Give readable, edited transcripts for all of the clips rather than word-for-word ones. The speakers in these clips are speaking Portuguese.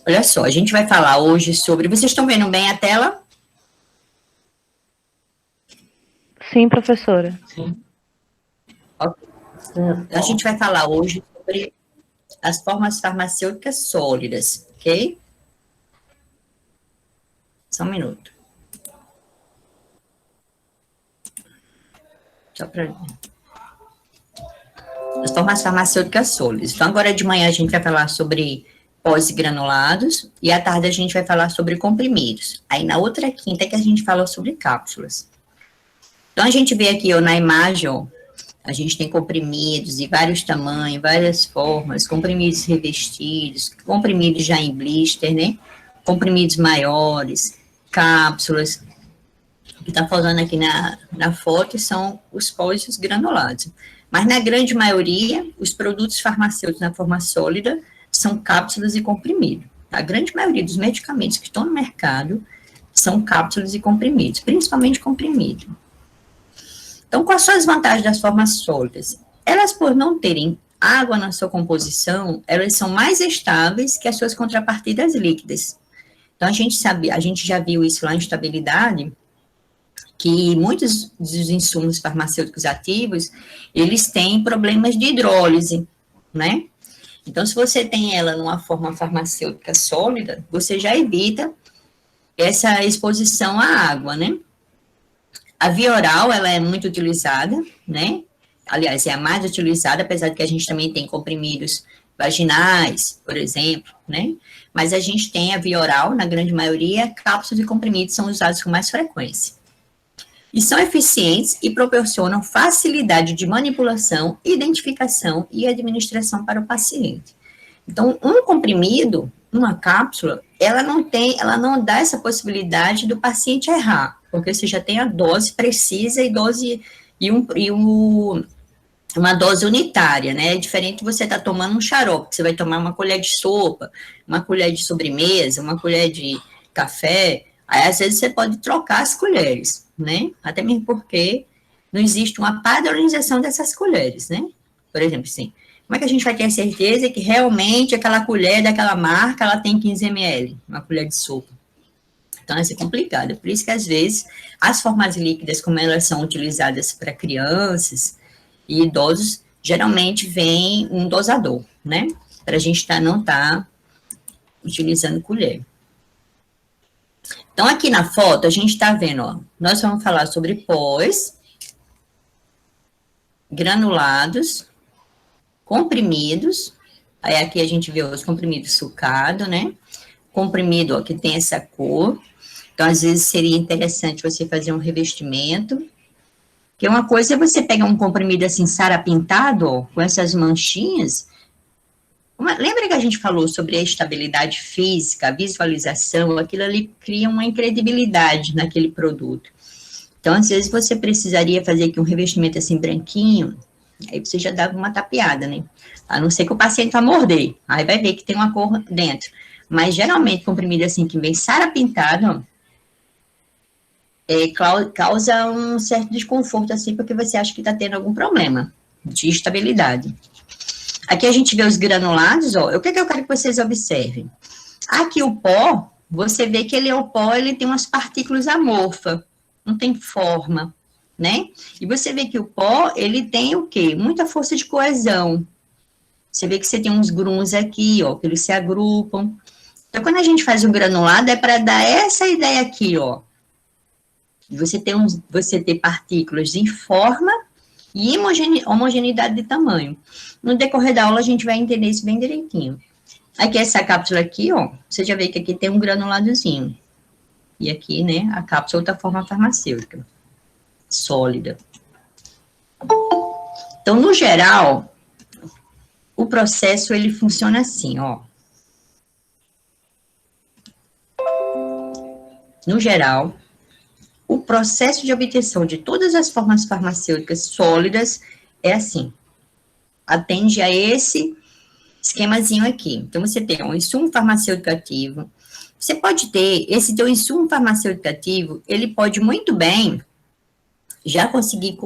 Olha só, a gente vai falar hoje sobre... Vocês estão vendo bem a tela? Sim, professora. Sim. Ok. A gente vai falar hoje sobre as formas farmacêuticas sólidas, ok? Só um minuto. Só para... As formas farmacêuticas sólidas. Então, agora de manhã a gente vai falar sobre pós-granulados e à tarde a gente vai falar sobre comprimidos. Aí na outra quinta é que a gente fala sobre cápsulas. Então, a gente vê aqui ó, na imagem, ó, a gente tem comprimidos de vários tamanhos, várias formas, comprimidos revestidos, comprimidos já em blister, né? Comprimidos maiores, cápsulas. O que está falando aqui na foto são os pós granulados. Mas, na grande maioria, os produtos farmacêuticos na forma sólida são cápsulas e comprimidos. A grande maioria dos medicamentos que estão no mercado são cápsulas e comprimidos, principalmente comprimido. Então, quais são as vantagens das formas sólidas? Elas, por não terem água na sua composição, elas são mais estáveis que as suas contrapartidas líquidas. Então, a gente já viu isso lá em estabilidade, que muitos dos insumos farmacêuticos ativos, eles têm problemas de hidrólise, né? Então, se você tem ela numa forma farmacêutica sólida, você já evita essa exposição à água, né? A via oral, ela é muito utilizada, né? Aliás, é a mais utilizada, apesar de que a gente também tem comprimidos vaginais, por exemplo, né? Mas a gente tem a via oral, na grande maioria, cápsulas e comprimidos são usados com mais frequência. E são eficientes e proporcionam facilidade de manipulação, identificação e administração para o paciente. Então, um comprimido, uma cápsula, ela não dá essa possibilidade do paciente errar, porque você já tem a dose precisa uma dose unitária, né? É diferente de você estar tomando um xarope, que você vai tomar uma colher de sopa, uma colher de sobremesa, uma colher de café. Aí, às vezes, você pode trocar as colheres, né? Até mesmo porque não existe uma padronização dessas colheres, né? Por exemplo, assim, como é que a gente vai ter a certeza que realmente aquela colher daquela marca, ela tem 15 ml, uma colher de sopa? Então, isso é complicado. Por isso que, às vezes, as formas líquidas, como elas são utilizadas para crianças e idosos, geralmente vem um dosador, né? Para a gente não estar utilizando colher. Então, aqui na foto, a gente está vendo, ó, nós vamos falar sobre pós, granulados, comprimidos, aí aqui a gente vê os comprimidos sucado, né? Comprimido, ó, que tem essa cor. Então, às vezes, seria interessante você fazer um revestimento. Porque uma coisa é você pegar um comprimido assim, sarapintado, ó, com essas manchinhas. Lembra que a gente falou sobre a estabilidade física, a visualização? Aquilo ali cria uma incredibilidade naquele produto. Então, às vezes, você precisaria fazer aqui um revestimento assim, branquinho, aí você já dava uma tapeada, né? A não ser que o paciente vá morder, aí vai ver que tem uma cor dentro. Mas, geralmente, comprimido assim, que vem sarapintado, causa um certo desconforto, assim, porque você acha que está tendo algum problema de estabilidade. Aqui a gente vê os granulados, ó, o que eu quero que vocês observem? Aqui o pó, você vê que ele tem umas partículas amorfas, não tem forma, né? E você vê que o pó, ele tem o quê? Muita força de coesão. Você vê que você tem uns grãos aqui, ó, que eles se agrupam. Então, quando a gente faz um granulado, é para dar essa ideia aqui, ó. Você ter partículas em forma e homogeneidade de tamanho. No decorrer da aula, a gente vai entender isso bem direitinho. Aqui, essa cápsula aqui, ó, você já vê que aqui tem um granuladozinho. E aqui, né, a cápsula da forma farmacêutica, sólida. Então, no geral, o processo, ele funciona assim, ó. No geral, o processo de obtenção de todas as formas farmacêuticas sólidas é assim. Atende a esse esquemazinho aqui. Então, você tem um insumo farmacêutico ativo. Você pode ter, esse teu insumo farmacêutico ativo, ele pode muito bem já conseguir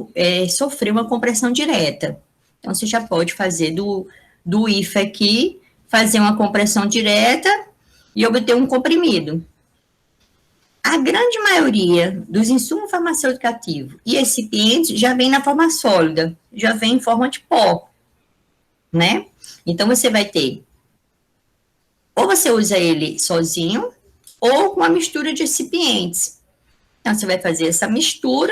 sofrer uma compressão direta. Então, você já pode fazer do IFA aqui, fazer uma compressão direta e obter um comprimido. A grande maioria dos insumos farmacêuticos ativos e excipientes já vem na forma sólida, já vem em forma de pó, né? Então, você vai ter, ou você usa ele sozinho, ou com uma mistura de excipientes. Então, você vai fazer essa mistura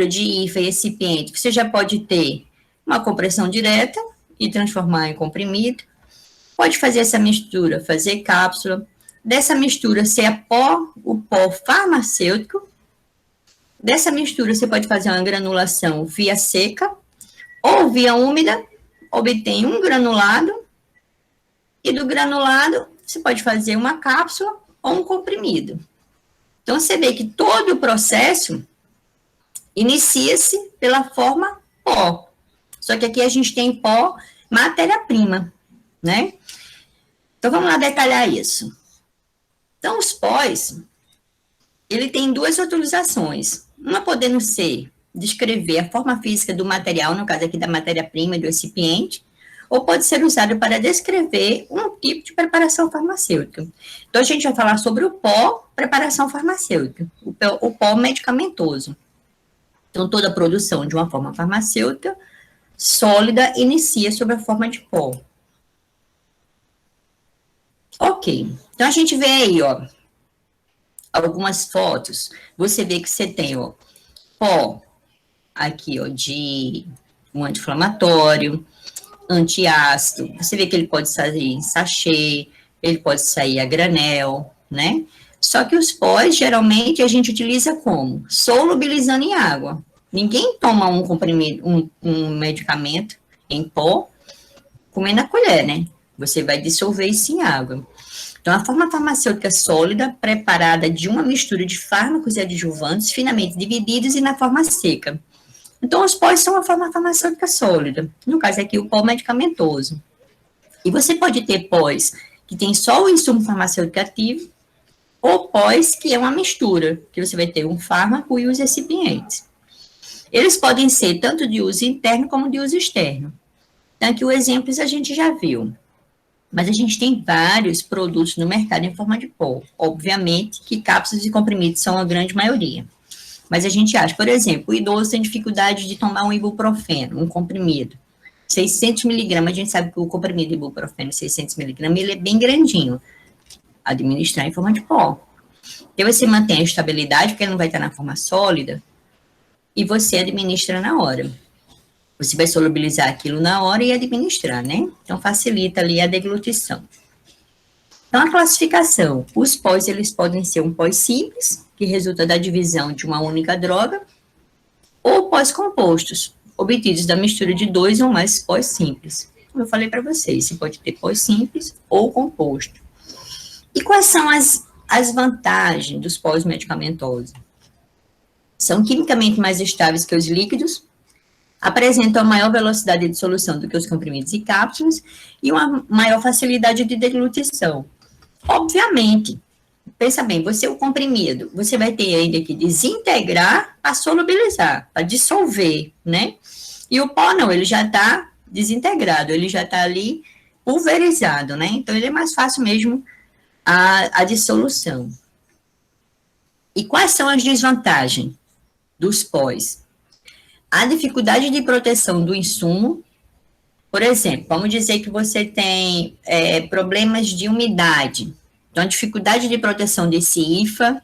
de IFA e excipiente, você já pode ter uma compressão direta e transformar em comprimido, pode fazer essa mistura, fazer cápsula, dessa mistura ser o pó farmacêutico, dessa mistura você pode fazer uma granulação via seca ou via úmida, obtém um granulado, e do granulado você pode fazer uma cápsula ou um comprimido. Então, você vê que todo o processo inicia-se pela forma pó. Só que aqui a gente tem pó matéria-prima, né? Então, vamos lá detalhar isso. Então, os pós, ele tem duas utilizações. Uma podendo ser descrever a forma física do material, no caso aqui da matéria-prima e do excipiente, ou pode ser usado para descrever um tipo de preparação farmacêutica. Então, a gente vai falar sobre o pó preparação farmacêutica, o pó medicamentoso. Então, toda a produção de uma forma farmacêutica sólida inicia sob a forma de pó. Ok, então a gente vê aí, ó, algumas fotos, você vê que você tem, ó, pó, aqui, ó, de um anti-inflamatório, antiácido, você vê que ele pode sair em sachê, ele pode sair a granel, né? Só que os pós, geralmente, a gente utiliza como? Solubilizando em água. Ninguém toma um comprimido, um medicamento em pó, comendo a colher, né? Você vai dissolver isso em água. Então, a forma farmacêutica sólida, preparada de uma mistura de fármacos e adjuvantes finamente divididos e na forma seca. Então, os pós são a forma farmacêutica sólida. No caso aqui, o pó medicamentoso. E você pode ter pós que tem só o insumo farmacêutico ativo, ou pós que é uma mistura, que você vai ter um fármaco e os recipientes. Eles podem ser tanto de uso interno como de uso externo. Então, aqui os exemplos a gente já viu. Mas a gente tem vários produtos no mercado em forma de pó. Obviamente que cápsulas e comprimidos são a grande maioria. Mas a gente acha, por exemplo, o idoso tem dificuldade de tomar um ibuprofeno, um comprimido. 600 miligramas, a gente sabe que o comprimido de ibuprofeno, 600 miligramas, ele é bem grandinho. Administrar em forma de pó. Então, você mantém a estabilidade, porque ele não vai estar na forma sólida, e você administra na hora. Você vai solubilizar aquilo na hora e administrar, né? Então, facilita ali a deglutição. Então, a classificação. Os pós, eles podem ser um pós simples, que resulta da divisão de uma única droga, ou pós compostos, obtidos da mistura de 2 ou mais pós simples. Como eu falei para vocês, você pode ter pós simples ou composto. E quais são as vantagens dos pós medicamentosos? São quimicamente mais estáveis que os líquidos, apresentam maior velocidade de dissolução do que os comprimidos e cápsulas e uma maior facilidade de deglutição. Obviamente, pensa bem, você o comprimido, você vai ter ainda que desintegrar para solubilizar, para dissolver, né? E o pó não, ele já está desintegrado, ele já está ali pulverizado, né? Então, ele é mais fácil mesmo a dissolução. E quais são as desvantagens dos pós? A dificuldade de proteção do insumo, por exemplo, vamos dizer que você tem problemas de umidade, então a dificuldade de proteção desse IFA,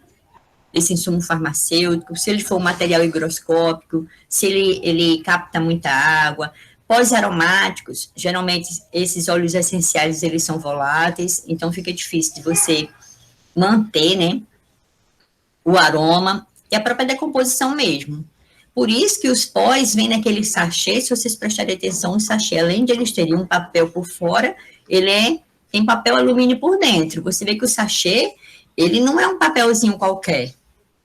desse insumo farmacêutico, se ele for um material higroscópico, se ele capta muita água, pós-aromáticos, geralmente esses óleos essenciais, eles são voláteis, então fica difícil de você manter, né, o aroma e a própria decomposição mesmo. Por isso que os pós vêm naquele sachê, se vocês prestarem atenção, o sachê, além de eles terem um papel por fora, tem papel alumínio por dentro. Você vê que o sachê, ele não é um papelzinho qualquer,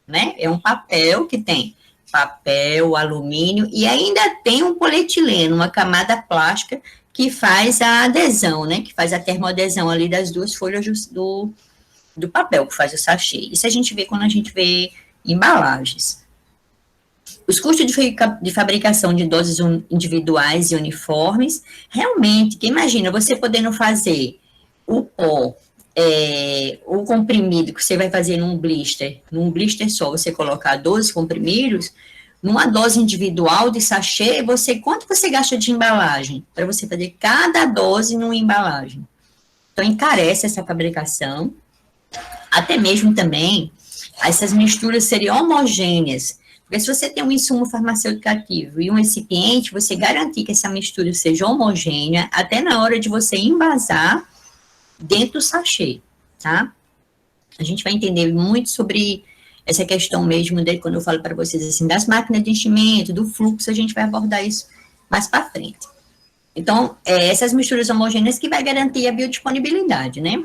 né? É um papel que tem papel, alumínio e ainda tem um polietileno, uma camada plástica que faz a adesão, né? Que faz a termoadesão ali das duas folhas do papel, que faz o sachê. Isso a gente vê quando a gente vê embalagens. Os custos de fabricação de doses individuais e uniformes, realmente, que imagina você podendo fazer o pó o comprimido que você vai fazer num blister só, você colocar 12 comprimidos, numa dose individual de sachê, quanto você gasta de embalagem? Para você fazer cada dose numa embalagem. Então, encarece essa fabricação, até mesmo também, essas misturas seriam homogêneas, porque se você tem um insumo farmacêutico ativo e um recipiente, você garantir que essa mistura seja homogênea, até na hora de você envasar dentro do sachê, tá? A gente vai entender muito sobre essa questão mesmo, quando eu falo para vocês, assim, das máquinas de enchimento, do fluxo, a gente vai abordar isso mais para frente. Então, essas misturas homogêneas que vai garantir a biodisponibilidade, né?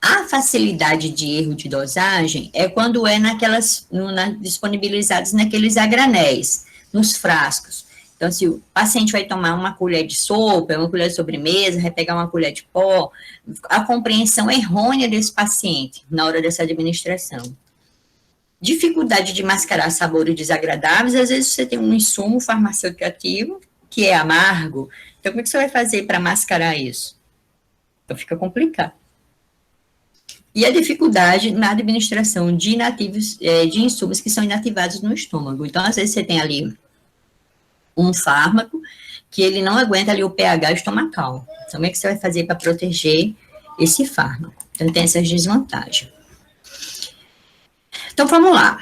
A facilidade de erro de dosagem é quando disponibilizados naqueles a granéis, nos frascos. Então, se o paciente vai tomar uma colher de sopa, uma colher de sobremesa, vai pegar uma colher de pó, a compreensão errônea desse paciente na hora dessa administração. Dificuldade de mascarar sabores desagradáveis, às vezes você tem um insumo farmacêutico ativo, que é amargo, então como é que você vai fazer para mascarar isso? Então fica complicado. E a dificuldade na administração de de insumos que são inativados no estômago. Então, às vezes você tem ali um fármaco que ele não aguenta ali o pH estomacal. Então, como é que você vai fazer para proteger esse fármaco? Então, tem essas desvantagens. Então, vamos lá.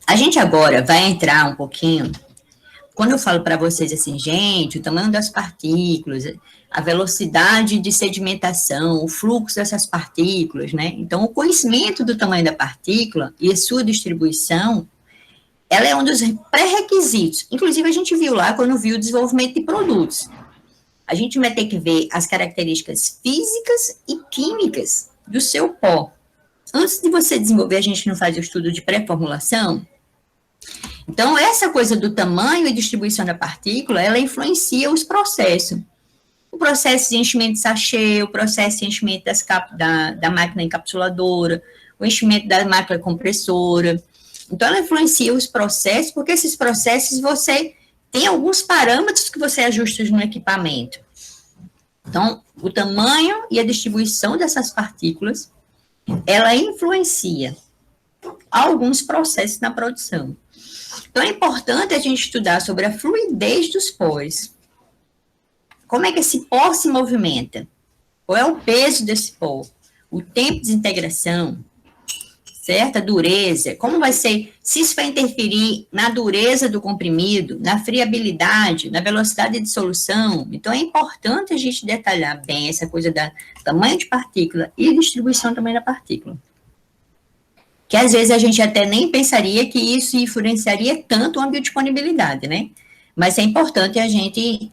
A gente agora vai entrar um pouquinho, quando eu falo para vocês assim, gente, o tamanho das partículas, a velocidade de sedimentação, o fluxo dessas partículas, né? Então, o conhecimento do tamanho da partícula e a sua distribuição, ela é um dos pré-requisitos. Inclusive, a gente viu lá quando viu o desenvolvimento de produtos. A gente vai ter que ver as características físicas e químicas do seu pó. Antes de você desenvolver, a gente não faz o estudo de pré-formulação. Então, essa coisa do tamanho e distribuição da partícula, ela influencia os processos. O processo de enchimento de sachê, o processo de enchimento da máquina encapsuladora, o enchimento da máquina compressora. Então, ela influencia os processos, porque esses processos você tem alguns parâmetros que você ajusta no equipamento. Então, o tamanho e a distribuição dessas partículas, ela influencia alguns processos na produção. Então, é importante a gente estudar sobre a fluidez dos pós. Como é que esse pó se movimenta? Qual é o peso desse pó? O tempo de desintegração, certo? A dureza, como vai ser, se isso vai interferir na dureza do comprimido, na friabilidade, na velocidade de dissolução. Então, é importante a gente detalhar bem essa coisa da tamanho de partícula e distribuição também da partícula. Que às vezes a gente até nem pensaria que isso influenciaria tanto a biodisponibilidade, né? Mas é importante a gente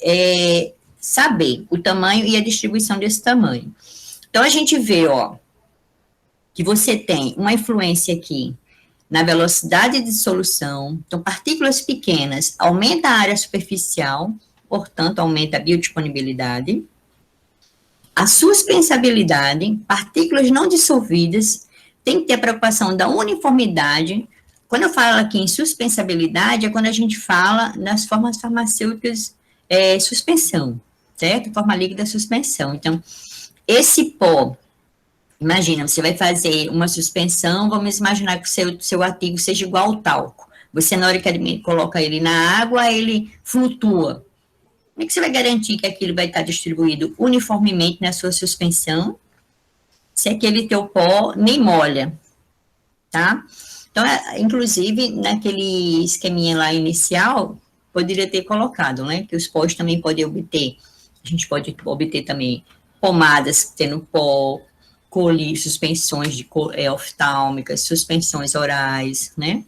saber o tamanho e a distribuição desse tamanho. Então, a gente vê, ó, que você tem uma influência aqui na velocidade de dissolução. Então, partículas pequenas aumenta a área superficial, portanto, aumenta a biodisponibilidade. A suspensibilidade, partículas não dissolvidas, tem que ter a preocupação da uniformidade. Quando eu falo aqui em suspensibilidade, é quando a gente fala nas formas farmacêuticas suspensão, certo? Forma líquida suspensão. Então, esse pó, imagina, você vai fazer uma suspensão, vamos imaginar que o seu ativo seja igual ao talco. Você, na hora que coloca ele na água, ele flutua. Como é que você vai garantir que aquilo vai estar distribuído uniformemente na sua suspensão, se aquele teu pó nem molha, tá? Então, inclusive, naquele esqueminha lá inicial, poderia ter colocado, né, que os pós também podem obter, a gente pode obter também pomadas tendo pó, suspensões oftálmicas, suspensões orais, né?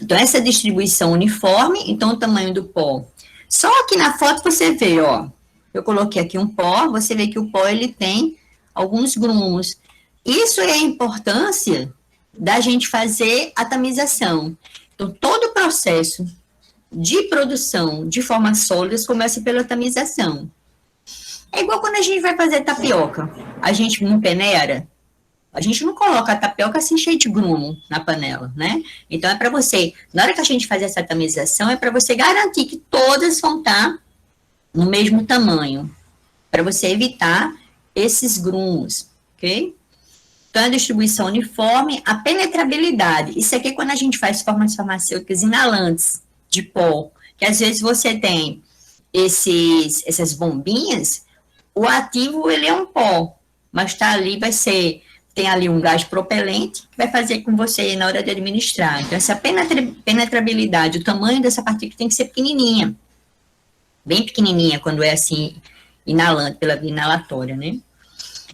Então, essa distribuição uniforme, então o tamanho do pó. Só que na foto você vê, ó, eu coloquei aqui um pó, você vê que o pó, ele tem alguns grumos. Isso é a importância da gente fazer a tamização. Então, todo o processo de produção de formas sólidas começa pela tamização. É igual quando a gente vai fazer tapioca. A gente não peneira, a gente não coloca a tapioca assim cheia de grumo na panela, né? Então, é para você, na hora que a gente faz essa tamização, é para você garantir que todas vão estar no mesmo tamanho, para você evitar esses grumos, ok? Então, a distribuição uniforme, a penetrabilidade. Isso aqui é quando a gente faz fórmulas farmacêuticas inalantes de pó, que às vezes você tem essas bombinhas, o ativo, ele é um pó, mas tá ali, tem ali um gás propelente, que vai fazer com você na hora de administrar. Então, essa penetrabilidade, o tamanho dessa partícula tem que ser pequenininha, bem pequenininha, quando é assim, inalante, pela via inalatória, né?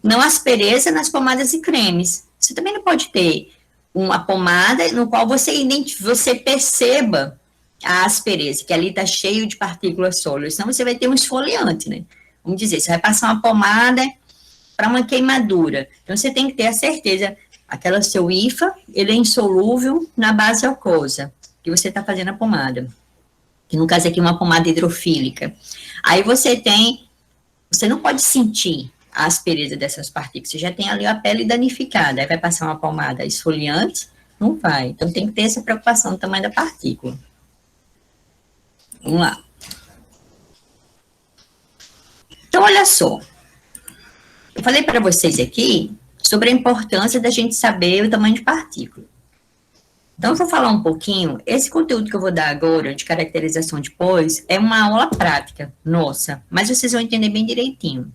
Não aspereza nas pomadas e cremes. Você também não pode ter uma pomada no qual você perceba a aspereza, que ali está cheio de partículas sólidas, senão você vai ter um esfoliante, né? Vamos dizer, você vai passar uma pomada para uma queimadura. Então, você tem que ter a certeza, aquela seu IFA, ele é insolúvel na base aquosa, que você está fazendo a pomada. Que no caso aqui é uma pomada hidrofílica. Aí você não pode sentir a aspereza dessas partículas, você já tem ali a pele danificada, aí vai passar uma pomada esfoliante, não vai. Então, tem que ter essa preocupação do tamanho da partícula. Vamos lá. Então, olha só. Eu falei para vocês aqui sobre a importância da gente saber o tamanho de partícula. Então, eu vou falar um pouquinho, esse conteúdo que eu vou dar agora, de caracterização de pós, é uma aula prática, nossa, mas vocês vão entender bem direitinho.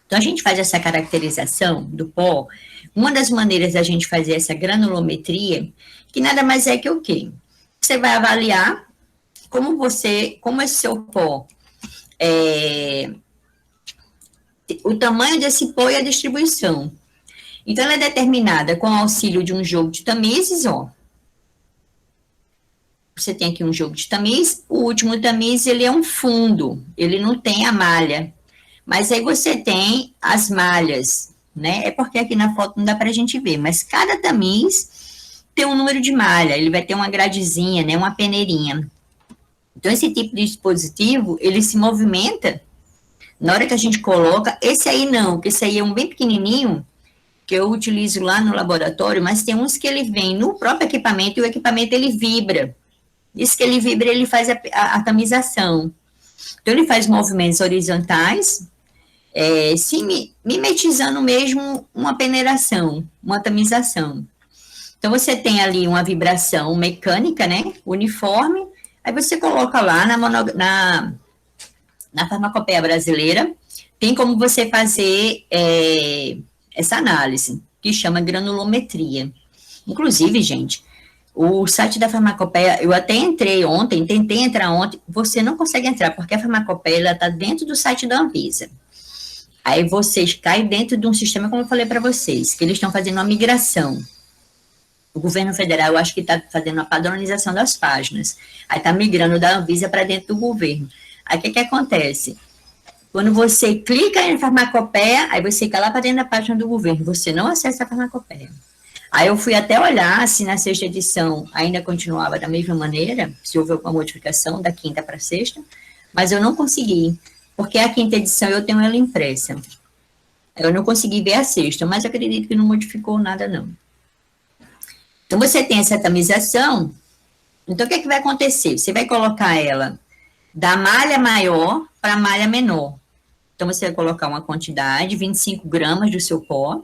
Então, a gente faz essa caracterização do pó, uma das maneiras da gente fazer essa granulometria, que nada mais é que o quê? Você vai avaliar como esse seu pó, o tamanho desse pó e a distribuição. Então, ela é determinada com o auxílio de um jogo de tamizes, ó. Você tem aqui um jogo de tamiz, o último tamiz, ele é um fundo, ele não tem a malha. Mas aí você tem as malhas, né? É porque aqui na foto não dá para a gente ver, mas cada tamiz tem um número de malha, ele vai ter uma gradezinha, né? Uma peneirinha. Então, esse tipo de dispositivo, ele se movimenta na hora que a gente coloca. Esse aí não, porque esse aí é um bem pequenininho, que eu utilizo lá no laboratório, mas tem uns que ele vem no próprio equipamento e o equipamento ele vibra. Isso que ele vibra, ele faz a tamização. Então, ele faz movimentos horizontais, mimetizando mesmo uma peneiração, uma tamização. Então, você tem ali uma vibração mecânica, né, uniforme, aí você coloca lá na farmacopeia brasileira, tem como você fazer essa análise, que chama granulometria. Inclusive, gente, o site da farmacopeia, eu até tentei entrar ontem, você não consegue entrar, porque a farmacopeia está dentro do site da Anvisa. Aí vocês caem dentro de um sistema, como eu falei para vocês, que eles estão fazendo uma migração. O governo federal, eu acho que está fazendo uma padronização das páginas. Aí está migrando da Anvisa para dentro do governo. Aí o que acontece? Quando você clica em farmacopeia, aí você fica lá para dentro da página do governo, você não acessa a farmacopeia. Aí eu fui até olhar se na sexta edição ainda continuava da mesma maneira, se houve alguma modificação da quinta para a sexta, mas eu não consegui, porque a quinta edição eu tenho ela impressa. Eu não consegui ver a sexta, mas acredito que não modificou nada, não. Então, você tem essa tamização, então o que vai acontecer? Você vai colocar ela da malha maior para a malha menor. Então, você vai colocar uma quantidade, 25 gramas do seu pó,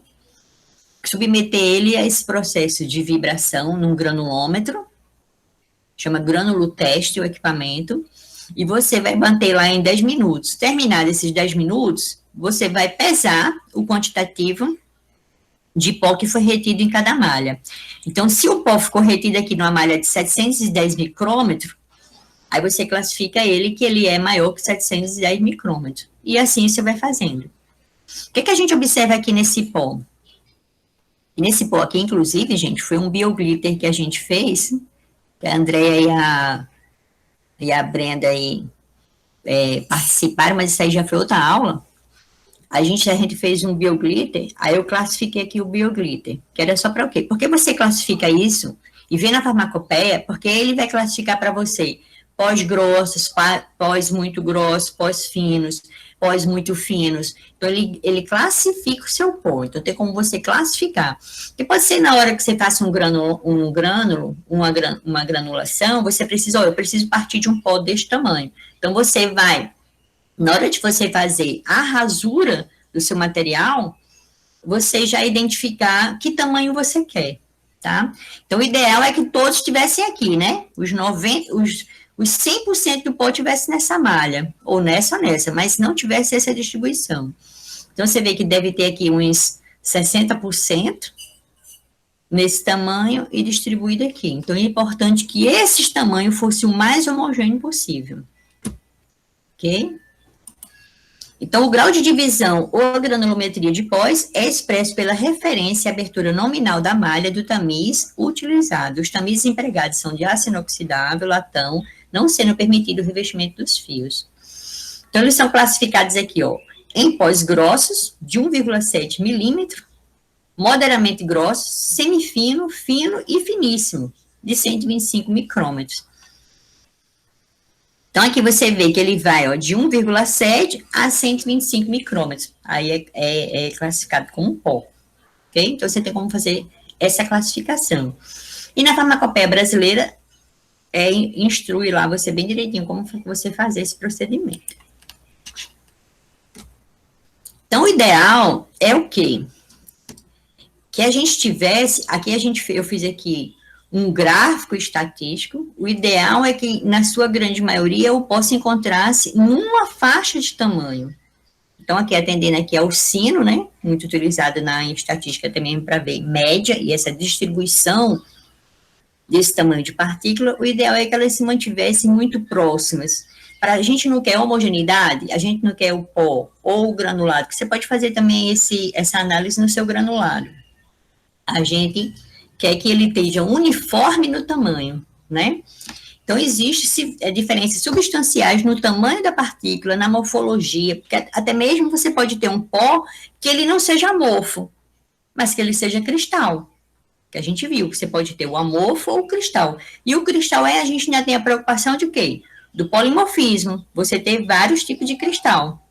submeter ele a esse processo de vibração num granulômetro, chama granuloteste o equipamento, e você vai manter lá em 10 minutos. Terminado esses 10 minutos, você vai pesar o quantitativo de pó que foi retido em cada malha. Então, se o pó ficou retido aqui numa malha de 710 micrômetros, aí você classifica ele que ele é maior que 710 micrômetros. E assim você vai fazendo. O que a gente observa aqui nesse pó? E nesse pó aqui, inclusive, gente, foi um bioglitter que a gente fez, que a Andréia e a Brenda aí, participaram, mas isso aí já foi outra aula. A gente fez um bioglitter, aí eu classifiquei aqui o bioglitter, que era só para o quê? Porque você classifica isso e vê na farmacopeia, porque ele vai classificar para você pós grossos, pós muito grossos, pós finos, pós muito finos. Então, ele classifica o seu pó. Então, tem como você classificar. E pode ser na hora que você faça uma granulação, você precisa, eu preciso partir de um pó deste tamanho. Então, você vai Na hora de você fazer a rasura do seu material, você já identificar que tamanho você quer, tá? Então, o ideal é que todos estivessem aqui, né? Os 100% do pó estivesse nessa malha, ou nessa, mas não tivesse essa distribuição. Então, você vê que deve ter aqui uns 60% nesse tamanho e distribuído aqui. Então, é importante que esses tamanhos fossem o mais homogêneo possível. Ok? Então, o grau de divisão ou a granulometria de pós é expresso pela referência à abertura nominal da malha do tamiz utilizado. Os tamizes empregados são de aço inoxidável, latão, não sendo permitido o revestimento dos fios. Então, eles são classificados aqui, ó, em pós grossos, de 1,7 milímetro, moderadamente grossos, semifino, fino e finíssimo, de 125 micrômetros. Então, aqui você vê que ele vai, ó, de 1,7 a 125 micrômetros. Aí é classificado como pó, ok? Então, você tem como fazer essa classificação. E na farmacopeia brasileira, instrui lá você bem direitinho como você fazer esse procedimento. Então, o ideal é o quê? Que a gente tivesse, aqui eu fiz aqui um gráfico estatístico, o ideal é que, na sua grande maioria, eu possa encontrar-se numa faixa de tamanho. Então, aqui, atendendo aqui ao sino, né, muito utilizado na estatística também para ver média e essa distribuição desse tamanho de partícula, o ideal é que elas se mantivessem muito próximas. A gente não quer homogeneidade, a gente não quer o pó ou o granulado, que você pode fazer também essa análise no seu granulado. A gente quer que ele esteja uniforme no tamanho, né? Então, existem diferenças substanciais no tamanho da partícula, na morfologia, porque até mesmo você pode ter um pó que ele não seja amorfo, mas que ele seja cristal, que a gente viu, que você pode ter o amorfo ou o cristal. E o cristal a gente ainda tem a preocupação de quê? Do polimorfismo, você ter vários tipos de cristal.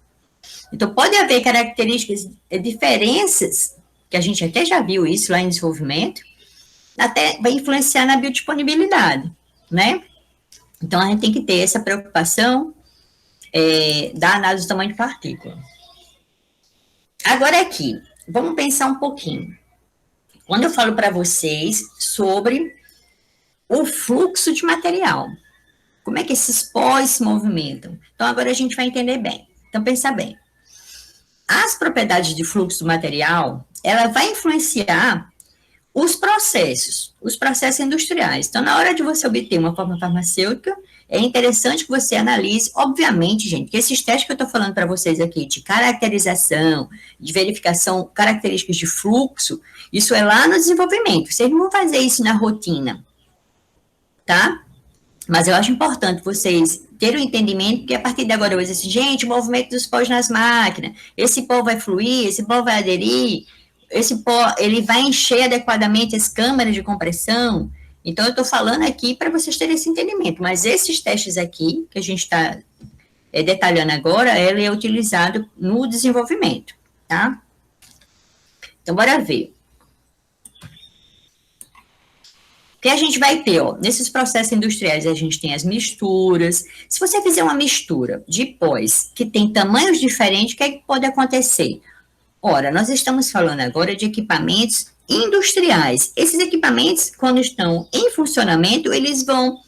Então, pode haver características, diferenças, que a gente até já viu isso lá em desenvolvimento, até vai influenciar na biodisponibilidade, né? Então, a gente tem que ter essa preocupação da análise do tamanho de partícula. Agora aqui, vamos pensar um pouquinho. Quando eu falo para vocês sobre o fluxo de material, como é que esses pós se movimentam? Então, agora a gente vai entender bem. Então, pensa bem. As propriedades de fluxo do material, ela vai influenciar os processos industriais. Então, na hora de você obter uma fórmula farmacêutica, é interessante que você analise, obviamente, gente, que esses testes que eu estou falando para vocês aqui, de caracterização, de verificação, características de fluxo, isso é lá no desenvolvimento. Vocês não vão fazer isso na rotina, tá? Mas eu acho importante vocês terem um entendimento, que a partir de agora eu vou dizer assim, gente, o movimento dos pós nas máquinas, esse pó vai fluir, esse pó vai aderir, esse pó, ele vai encher adequadamente as câmaras de compressão. Então, eu estou falando aqui para vocês terem esse entendimento, mas esses testes aqui, que a gente está detalhando agora, ele é utilizado no desenvolvimento, tá? Então, bora ver. O que a gente vai ter, ó, nesses processos industriais, a gente tem as misturas. Se você fizer uma mistura de pós que tem tamanhos diferentes, o que é que pode acontecer? Ora, nós estamos falando agora de equipamentos industriais. Esses equipamentos, quando estão em funcionamento, eles vão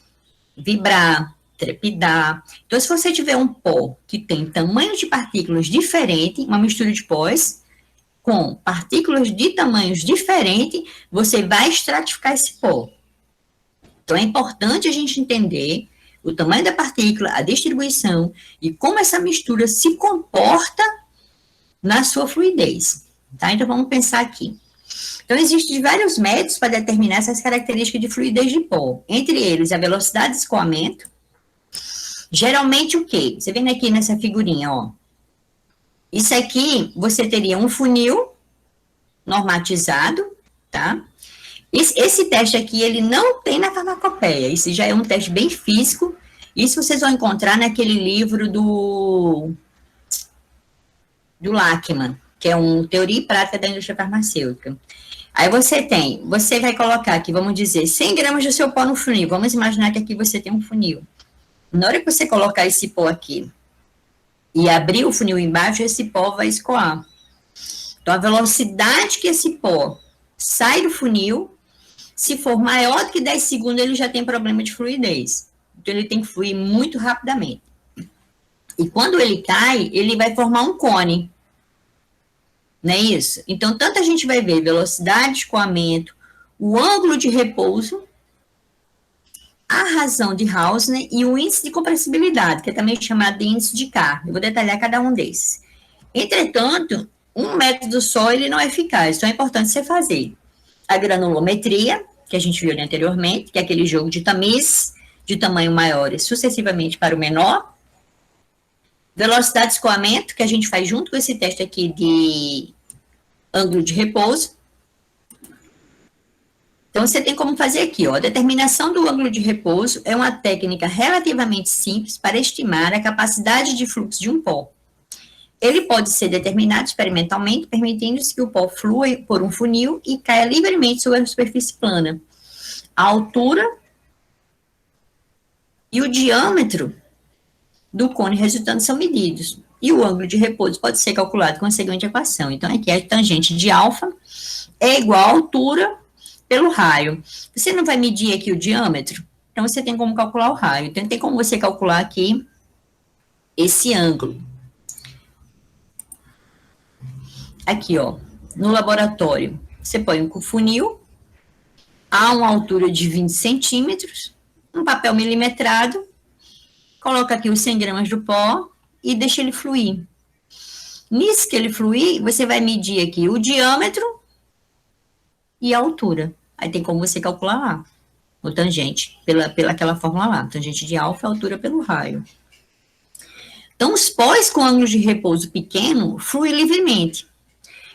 vibrar, trepidar. Então, se você tiver um pó que tem tamanhos de partículas diferentes, uma mistura de pós com partículas de tamanhos diferentes, você vai estratificar esse pó. Então, é importante a gente entender o tamanho da partícula, a distribuição e como essa mistura se comporta na sua fluidez, tá? Então, vamos pensar aqui. Então, existem vários métodos para determinar essas características de fluidez de pó. Entre eles, a velocidade de escoamento. Geralmente, o quê? Você vendo aqui nessa figurinha, ó. Isso aqui, você teria um funil normatizado, tá? Esse teste aqui, ele não tem na farmacopeia. Isso já é um teste bem físico. Isso vocês vão encontrar naquele livro do Lachman, que é um Teoria e Prática da Indústria Farmacêutica. Aí você vai colocar aqui, vamos dizer, 100 gramas do seu pó no funil. Vamos imaginar que aqui você tem um funil. Na hora que você colocar esse pó aqui e abrir o funil embaixo, esse pó vai escoar. Então, a velocidade que esse pó sai do funil, se for maior do que 10 segundos, ele já tem problema de fluidez. Então, ele tem que fluir muito rapidamente. E quando ele cai, ele vai formar um cone. Não é isso? Então, tanto a gente vai ver velocidade de escoamento, o ângulo de repouso, a razão de Hausner e o índice de compressibilidade, que é também chamado de índice de Carr. Eu vou detalhar cada um desses. Entretanto, um método só ele não é eficaz, então é importante você fazer a granulometria, que a gente viu anteriormente, que é aquele jogo de tamiz, de tamanho maior e sucessivamente para o menor. Velocidade de escoamento, que a gente faz junto com esse teste aqui de ângulo de repouso. Então, você tem como fazer aqui, ó, a determinação do ângulo de repouso é uma técnica relativamente simples para estimar a capacidade de fluxo de um pó. Ele pode ser determinado experimentalmente, permitindo-se que o pó flua por um funil e caia livremente sobre a superfície plana. A altura e o diâmetro do cone resultante são medidos. E o ângulo de repouso pode ser calculado com a seguinte equação. Então, aqui a tangente de alfa é igual à altura pelo raio. Você não vai medir aqui o diâmetro, então você tem como calcular o raio. Então, tem como você calcular aqui esse ângulo. Aqui, ó, no laboratório, você põe um funil a uma altura de 20 centímetros, um papel milimetrado, coloca aqui os 100 gramas do pó e deixa ele fluir. Nisso que ele fluir, você vai medir aqui o diâmetro e a altura. Aí tem como você calcular lá, o tangente, pela aquela fórmula lá, tangente de alfa, altura pelo raio. Então, os pós com ângulos de repouso pequeno fluem livremente.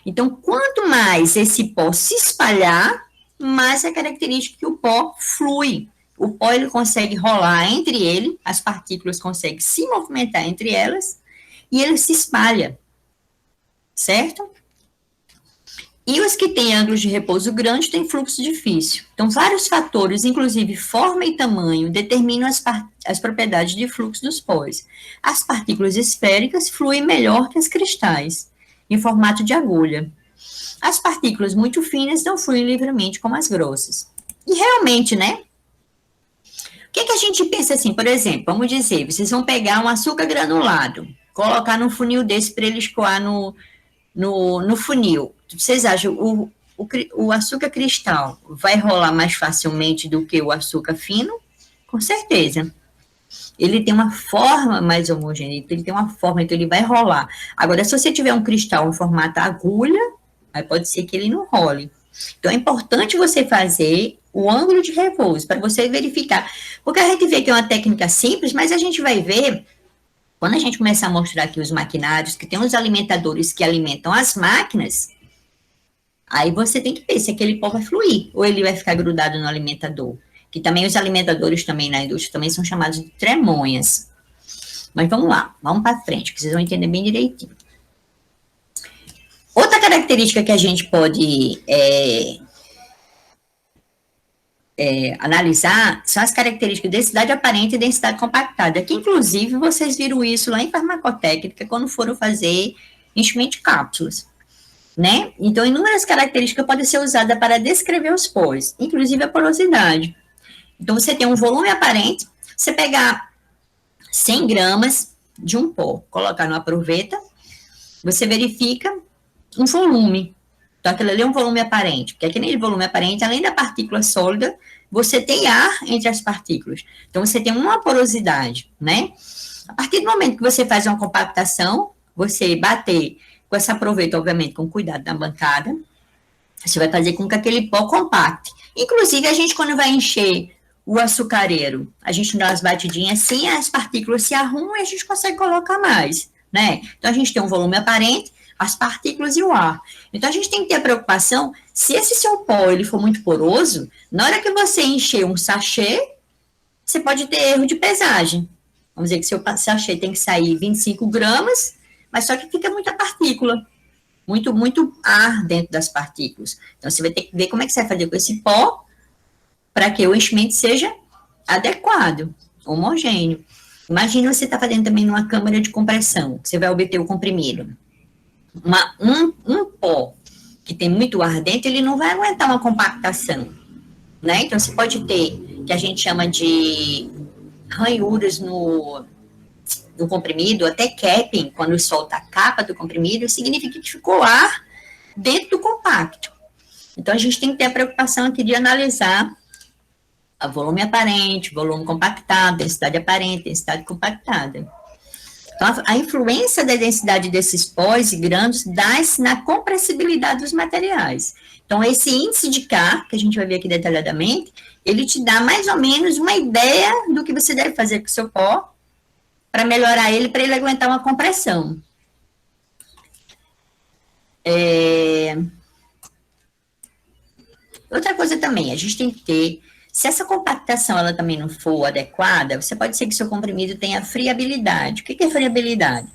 Então, quanto mais esse pó se espalhar, mais é característica que o pó flui. O pó ele consegue rolar entre ele, as partículas conseguem se movimentar entre elas, e ele se espalha, certo? E os que têm ângulos de repouso grande têm fluxo difícil. Então, vários fatores, inclusive forma e tamanho, determinam as propriedades de fluxo dos pós. As partículas esféricas fluem melhor que as cristais, em formato de agulha. As partículas muito finas não fluem livremente como as grossas. E realmente, né? O que a gente pensa assim, por exemplo, vamos dizer, vocês vão pegar um açúcar granulado, colocar num funil desse para ele escoar no funil. Vocês acham o açúcar cristal vai rolar mais facilmente do que o açúcar fino? Com certeza. Ele tem uma forma mais homogênea, ele tem uma forma, então ele vai rolar. Agora, se você tiver um cristal em formato agulha, aí pode ser que ele não role. Então, é importante você fazer o ângulo de repouso, para você verificar. Porque a gente vê que é uma técnica simples, mas a gente vai ver, quando a gente começar a mostrar aqui os maquinários, que tem os alimentadores que alimentam as máquinas, aí você tem que ver se aquele pó vai fluir, ou ele vai ficar grudado no alimentador. Que também os alimentadores também na indústria também são chamados de tremonhas. Mas vamos lá, vamos para frente, que vocês vão entender bem direitinho. Outra característica que a gente pode analisar são as características de densidade aparente e densidade compactada, que inclusive vocês viram isso lá em farmacotécnica, quando foram fazer enchimento de cápsulas, né? Então, inúmeras características podem ser usadas para descrever os pós, inclusive a porosidade. Então, você tem um volume aparente, você pegar 100 gramas de um pó, colocar numa proveta, você verifica um volume. Então, aquilo ali é um volume aparente, porque aquele volume aparente, além da partícula sólida, você tem ar entre as partículas. Então, você tem uma porosidade, né? A partir do momento que você faz uma compactação, você bater com essa proveta, obviamente, com cuidado na bancada, você vai fazer com que aquele pó compacte. Inclusive, a gente, quando vai encher o açucareiro, a gente dá umas batidinhas assim, as partículas se arrumam e a gente consegue colocar mais, né? Então, a gente tem um volume aparente, as partículas e o ar. Então, a gente tem que ter a preocupação, se esse seu pó ele for muito poroso, na hora que você encher um sachê, você pode ter erro de pesagem. Vamos dizer que seu sachê tem que sair 25 gramas, mas só que fica muita partícula, muito ar dentro das partículas. Então, você vai ter que ver como é que você vai fazer com esse pó para que o enchimento seja adequado, homogêneo. Imagina você está fazendo também numa câmara de compressão, que você vai obter o comprimido. Um pó que tem muito ar dentro, ele não vai aguentar uma compactação, né? Então, você pode ter, que a gente chama de ranhuras no comprimido, até capping, quando solta a capa do comprimido, significa que ficou ar dentro do compacto. Então, a gente tem que ter a preocupação aqui de analisar a volume aparente, volume compactado, densidade aparente, densidade compactada. Então, a influência da densidade desses pós e grãos dá-se na compressibilidade dos materiais. Então, esse índice de K, que a gente vai ver aqui detalhadamente, ele te dá mais ou menos uma ideia do que você deve fazer com o seu pó para melhorar ele, para ele aguentar uma compressão. Outra coisa também, a gente tem que ter, se essa compactação ela também não for adequada, você pode ser que seu comprimido tenha friabilidade. O que é friabilidade?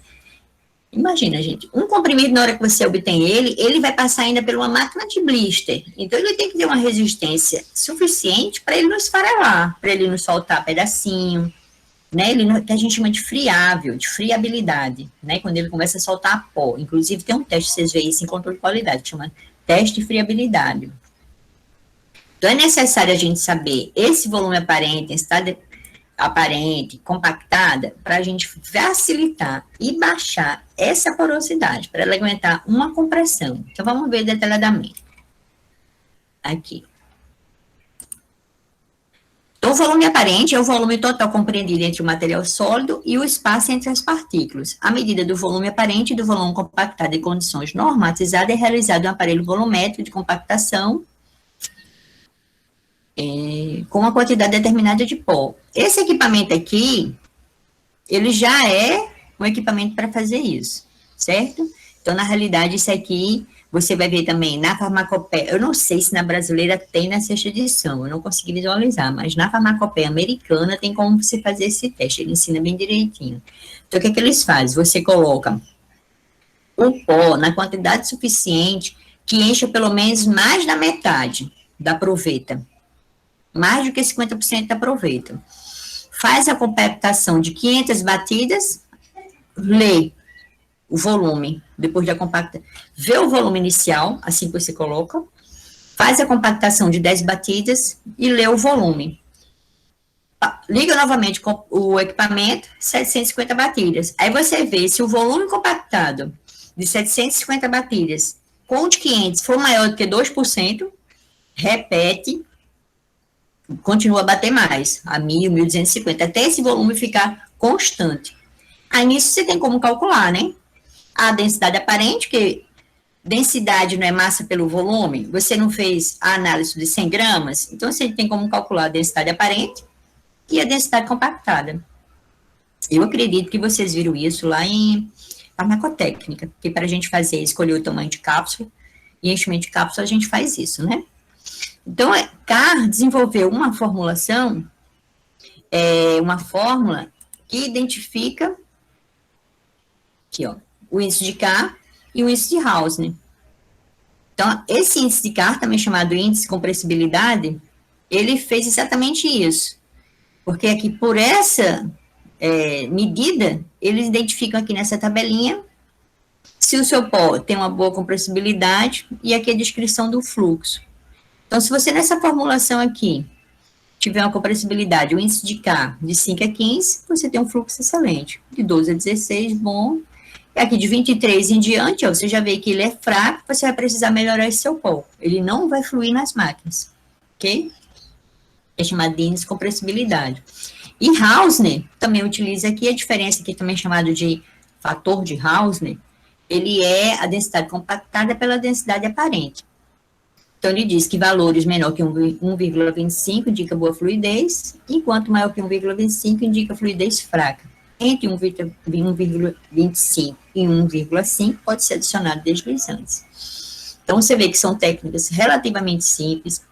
Imagina, gente, um comprimido, na hora que você obtém ele vai passar ainda por uma máquina de blister. Então, ele tem que ter uma resistência suficiente para ele não esfarelar, para ele não soltar pedacinho, né? Que a gente chama de friável, de friabilidade, né? Quando ele começa a soltar pó. Inclusive, tem um teste, vocês veem isso em controle de qualidade, que chama teste de friabilidade. Então, é necessário a gente saber esse volume aparente, densidade aparente, compactada, para a gente facilitar e baixar essa porosidade, para ela aguentar uma compressão. Então, vamos ver detalhadamente. Aqui. Então, o volume aparente é o volume total compreendido entre o material sólido e o espaço entre as partículas. A medida do volume aparente e do volume compactado em condições normatizadas é realizada em um aparelho volumétrico de compactação com uma quantidade determinada de pó. Esse equipamento aqui, ele já é um equipamento para fazer isso, certo? Então, na realidade, isso aqui, você vai ver também na farmacopeia, eu não sei se na brasileira tem na sexta edição, eu não consegui visualizar, mas na farmacopeia americana tem como você fazer esse teste, ele ensina bem direitinho. Então, o que é que eles fazem? Você coloca o pó na quantidade suficiente que encha pelo menos mais da metade da proveta. Mais do que 50% da proveta. Faz a compactação de 500 batidas, lê o volume, depois da compactação, vê o volume inicial, assim que você coloca, faz a compactação de 10 batidas e lê o volume. Liga novamente com o equipamento, 750 batidas. Aí você vê se o volume compactado de 750 batidas com o de 500 for maior do que 2%, repete, continua a bater mais, a 1.000, 1.250, até esse volume ficar constante. Aí nisso você tem como calcular, né? A densidade aparente, que densidade não é massa pelo volume, você não fez a análise de 100 gramas, então você tem como calcular a densidade aparente e a densidade compactada. Eu acredito que vocês viram isso lá em farmacotécnica, porque para a gente fazer, escolher o tamanho de cápsula e enchimento de cápsula, a gente faz isso, né? Então, Carr desenvolveu uma formulação, uma fórmula que identifica aqui, ó, o índice de Carr e o índice de Hausner. Então, esse índice de Carr, também chamado índice de compressibilidade, ele fez exatamente isso. Porque aqui, por essa medida, eles identificam aqui nessa tabelinha se o seu pó tem uma boa compressibilidade e aqui a descrição do fluxo. Então, se você nessa formulação aqui tiver uma compressibilidade, o índice de K de 5 a 15, você tem um fluxo excelente. De 12 a 16, bom. E aqui de 23 em diante, ó, você já vê que ele é fraco, você vai precisar melhorar esse seu pó. Ele não vai fluir nas máquinas, ok? É chamado de índice de compressibilidade. E Hausner também utiliza aqui, a diferença aqui também chamado de fator de Hausner, ele é a densidade compactada pela densidade aparente. Então, ele diz que valores menor que 1,25 indica boa fluidez, enquanto maior que 1,25 indica fluidez fraca. Entre 1,25 e 1,5 pode ser adicionado deslizantes. Então, você vê que são técnicas relativamente simples.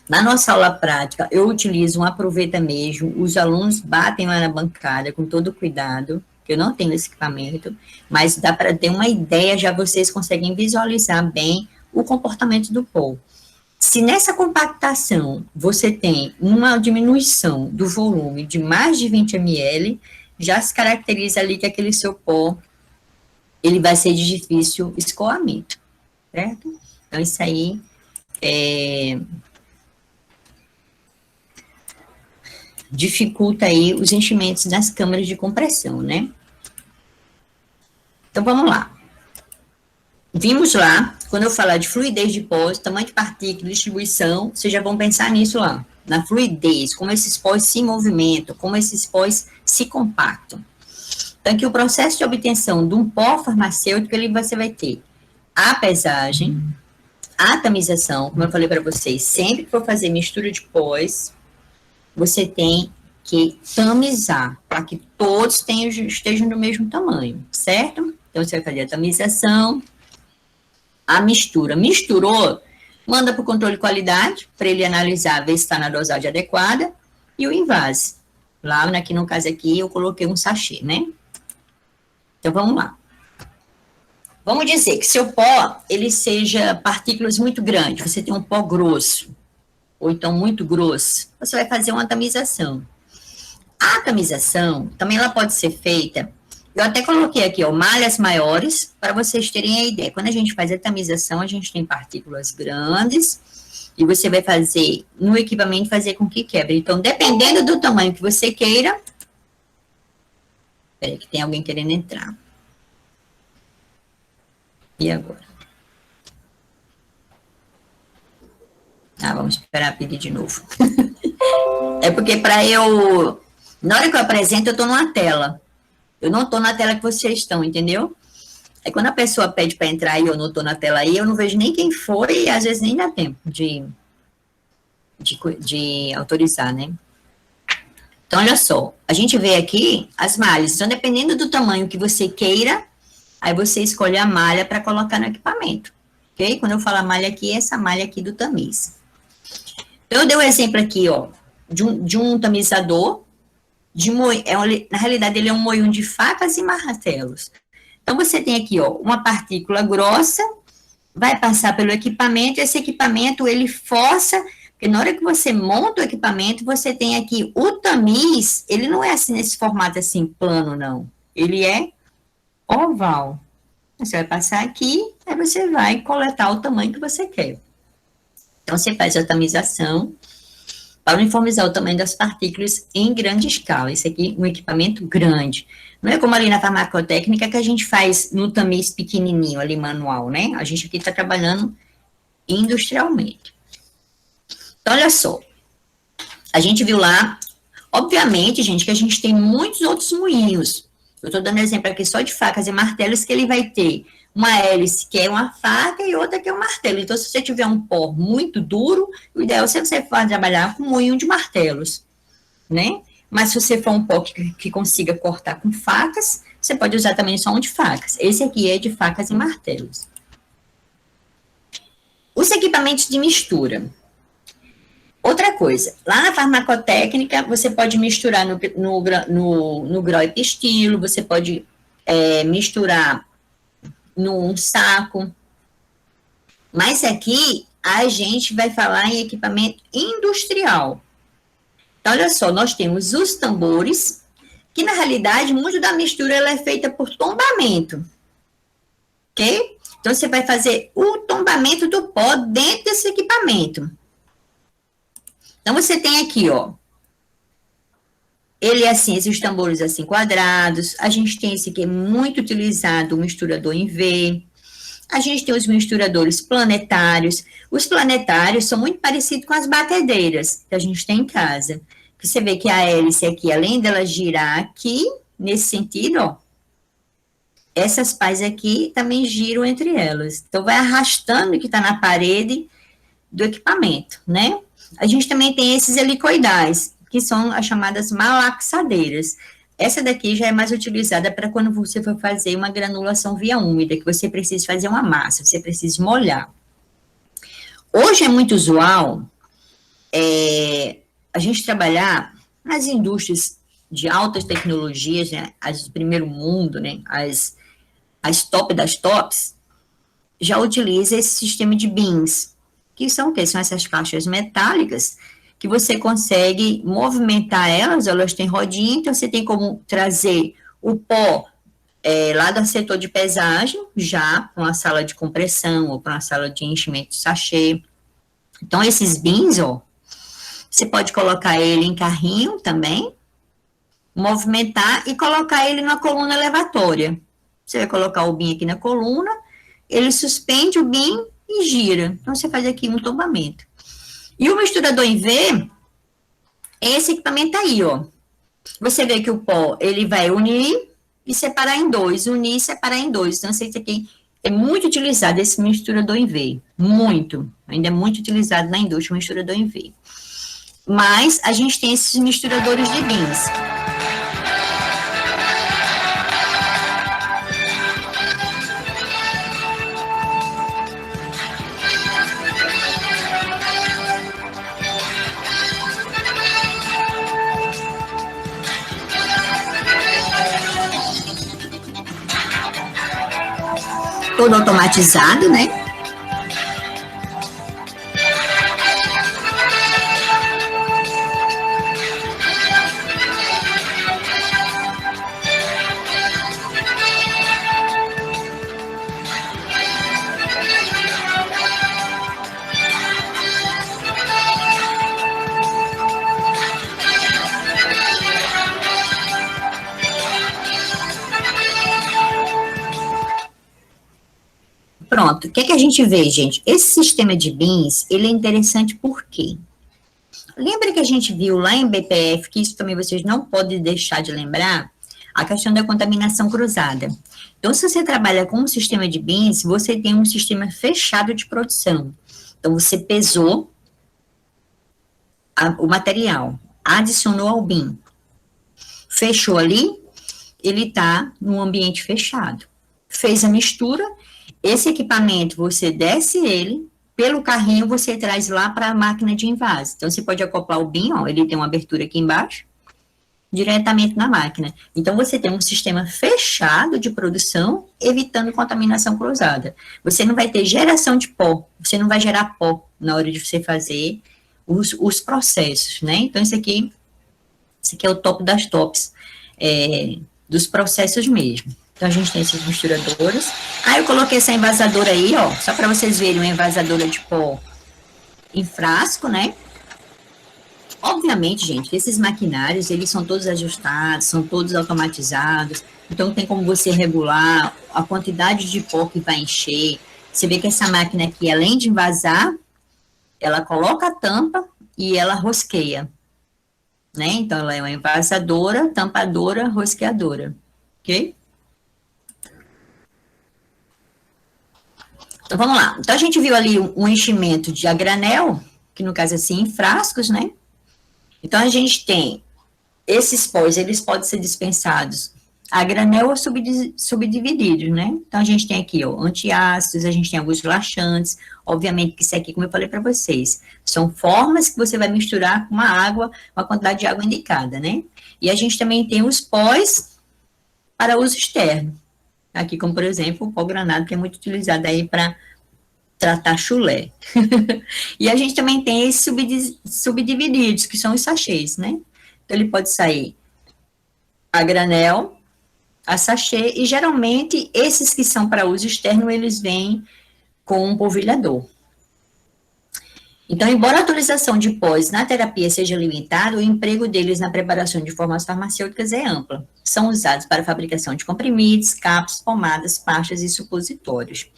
Na nossa aula prática, eu utilizo um aproveta mesmo, os alunos batem lá na bancada com todo cuidado, que eu não tenho esse equipamento, mas dá para ter uma ideia, já vocês conseguem visualizar bem o comportamento do pó. Se nessa compactação você tem uma diminuição do volume de mais de 20 ml, já se caracteriza ali que aquele seu pó, ele vai ser de difícil escoamento, certo? Então, isso aí dificulta aí os enchimentos das câmaras de compressão, né? Então, vamos lá. Vimos lá, quando eu falar de fluidez de pós, tamanho de partícula, distribuição, vocês já vão pensar nisso lá, na fluidez, como esses pós se movimentam, como esses pós se compactam. Então, aqui o processo de obtenção de um pó farmacêutico, você vai ter a pesagem, a tamização, como eu falei para vocês, sempre que for fazer mistura de pós, você tem que tamizar, para que todos estejam do mesmo tamanho, certo? Então, você vai fazer a tamização, a mistura. Misturou, manda para o controle de qualidade, para ele analisar, ver se está na dosagem adequada, e o invase. Lá, aqui no caso aqui, eu coloquei um sachê, né? Então, vamos lá. Vamos dizer que seu pó, ele seja partículas muito grandes, você tem um pó grosso, ou então muito grosso, você vai fazer uma tamização. A tamização, também ela pode ser feita, eu até coloquei aqui, ó, malhas maiores, para vocês terem a ideia. Quando a gente faz a tamização, a gente tem partículas grandes, e você vai fazer, no equipamento, fazer com que quebre. Então, dependendo do tamanho que você queira, espera aí que tem alguém querendo entrar. E agora? Vamos esperar pedir de novo. É porque na hora que eu apresento, eu estou numa tela. Eu não estou na tela que vocês estão, entendeu? Aí quando a pessoa pede para entrar e eu não estou na tela aí, eu não vejo nem quem foi e às vezes nem dá tempo de autorizar, né? Então, olha só. A gente vê aqui as malhas. Então, dependendo do tamanho que você queira, aí você escolhe a malha para colocar no equipamento, ok? Quando eu falo malha aqui, é essa malha aqui do tamiz. Então, eu dei um exemplo aqui, ó, de um tamizador, na realidade, ele é um moinho de facas e martelos. Então, você tem aqui, ó, uma partícula grossa, vai passar pelo equipamento, esse equipamento, ele força, porque na hora que você monta o equipamento, você tem aqui o tamiz, ele não é assim, nesse formato assim, plano, não. Ele é oval. Você vai passar aqui, aí você vai coletar o tamanho que você quer. Então, você faz a tamização para uniformizar o tamanho das partículas em grande escala. Esse aqui é um equipamento grande. Não é como ali na farmacotécnica que a gente faz no tamiz pequenininho, ali manual, né? A gente aqui está trabalhando industrialmente. Então, olha só. A gente viu lá, obviamente, gente, que a gente tem muitos outros moinhos. Eu estou dando exemplo aqui só de facas e martelos, que ele vai ter uma hélice que é uma faca e outra que é um martelo. Então, se você tiver um pó muito duro, o ideal é você trabalhar com moinho de martelos, né? Mas se você for um pó que consiga cortar com facas, você pode usar também só um de facas. Esse aqui é de facas e martelos. Os equipamentos de mistura. Outra coisa, lá na farmacotécnica, você pode misturar no Groip estilo, você pode misturar num saco, mas aqui a gente vai falar em equipamento industrial. Então, olha só, nós temos os tambores, que na realidade, muito da mistura ela é feita por tombamento, ok? Então, você vai fazer o tombamento do pó dentro desse equipamento. Então, você tem aqui, ó, ele é assim, esses tambores assim quadrados, a gente tem esse aqui, é muito utilizado, o misturador em V, a gente tem os misturadores planetários, os planetários são muito parecidos com as batedeiras que a gente tem em casa, você vê que a hélice aqui, além dela girar aqui, nesse sentido, ó, essas pás aqui também giram entre elas, então vai arrastando o que está na parede do equipamento, né? A gente também tem esses helicoidais, que são as chamadas malaxadeiras. Essa daqui já é mais utilizada para quando você for fazer uma granulação via úmida, que você precisa fazer uma massa, você precisa molhar. Hoje é muito usual a gente trabalhar nas indústrias de altas tecnologias, né, as do primeiro mundo, né, as top das tops, já utiliza esse sistema de bins. que são o quê? São essas caixas metálicas que você consegue movimentar elas têm rodinha, então você tem como trazer o pó lá do setor de pesagem, já para uma sala de compressão ou para uma sala de enchimento de sachê. Então, esses bins, ó, você pode colocar ele em carrinho também, movimentar e colocar ele na coluna elevatória. Você vai colocar o bin aqui na coluna, ele suspende o bin e gira. Então, você faz aqui um tombamento. E o misturador em V, esse equipamento aí, ó. Você vê que o pó, ele vai unir e separar em dois, unir e separar em dois. Então, esse aqui é muito utilizado, esse misturador em V. Muito. Ainda é muito utilizado na indústria, o misturador em V. Mas, a gente tem esses misturadores de bins. Todo automatizado, né? Pronto, o que é que a gente vê, gente? Esse sistema de bins, ele é interessante por quê? Lembra que a gente viu lá em BPF, que isso também vocês não podem deixar de lembrar, a questão da contaminação cruzada. Então, se você trabalha com um sistema de bins, você tem um sistema fechado de produção. Então, você pesou o material, adicionou ao bin, fechou ali, ele está num ambiente fechado. Fez a mistura. Esse equipamento, você desce ele, pelo carrinho você traz lá para a máquina de envase. Então, você pode acoplar o bin, ó, ele tem uma abertura aqui embaixo, diretamente na máquina. Então, você tem um sistema fechado de produção, evitando contaminação cruzada. Você não vai ter geração de pó, você não vai gerar pó na hora de você fazer os processos, né? Então, esse aqui é o top das tops, dos processos mesmo. Então, a gente tem esses misturadores. Eu coloquei essa envasadora aí, ó, só para vocês verem uma envasadora de pó em frasco, né? Obviamente, gente, esses maquinários, eles são todos ajustados, são todos automatizados, então tem como você regular a quantidade de pó que vai encher. Você vê que essa máquina aqui, além de envasar, ela coloca a tampa e ela rosqueia, né? Então, ela é uma envasadora, tampadora, rosqueadora, ok? Então, vamos lá. Então, a gente viu ali um enchimento de a granel, que no caso, assim, em frascos, né? Então, a gente tem esses pós, eles podem ser dispensados a granel ou subdivididos, né? Então, a gente tem aqui, ó, antiácidos, a gente tem alguns laxantes, obviamente que isso aqui, como eu falei para vocês, são formas que você vai misturar com uma água, uma quantidade de água indicada, né? E a gente também tem os pós para uso externo. Aqui, como por exemplo, o pó granado, que é muito utilizado aí para tratar chulé. E a gente também tem esses subdivididos, que são os sachês, né? Então, ele pode sair a granel, a sachê, e geralmente, esses que são para uso externo, eles vêm com um polvilhador. Então, embora a utilização de pós na terapia seja limitada, o emprego deles na preparação de fórmulas farmacêuticas é ampla. São usados para a fabricação de comprimidos, cápsulas, pomadas, pastas e supositórios.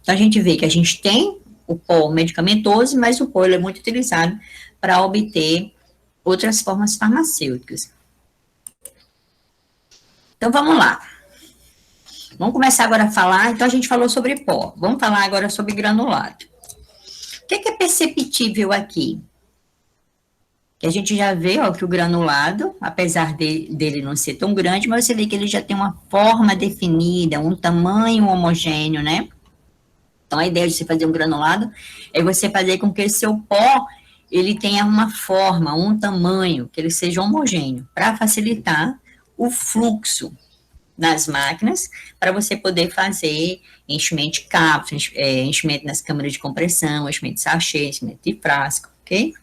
Então, a gente vê que a gente tem o pó medicamentoso, mas o pó ele é muito utilizado para obter outras formas farmacêuticas. Então, vamos lá. Vamos começar agora a falar. Então, a gente falou sobre pó. Vamos falar agora sobre granulado. O que é perceptível aqui? Que a gente já vê, ó, que o granulado, apesar dele não ser tão grande, mas você vê que ele já tem uma forma definida, um tamanho homogêneo, né? Então, a ideia de você fazer um granulado é você fazer com que o seu pó, ele tenha uma forma, um tamanho, que ele seja homogêneo, para facilitar o fluxo nas máquinas para você poder fazer enchimento de cápsulas, enchimento nas câmaras de compressão, enchimento de sachê, enchimento de frasco, ok?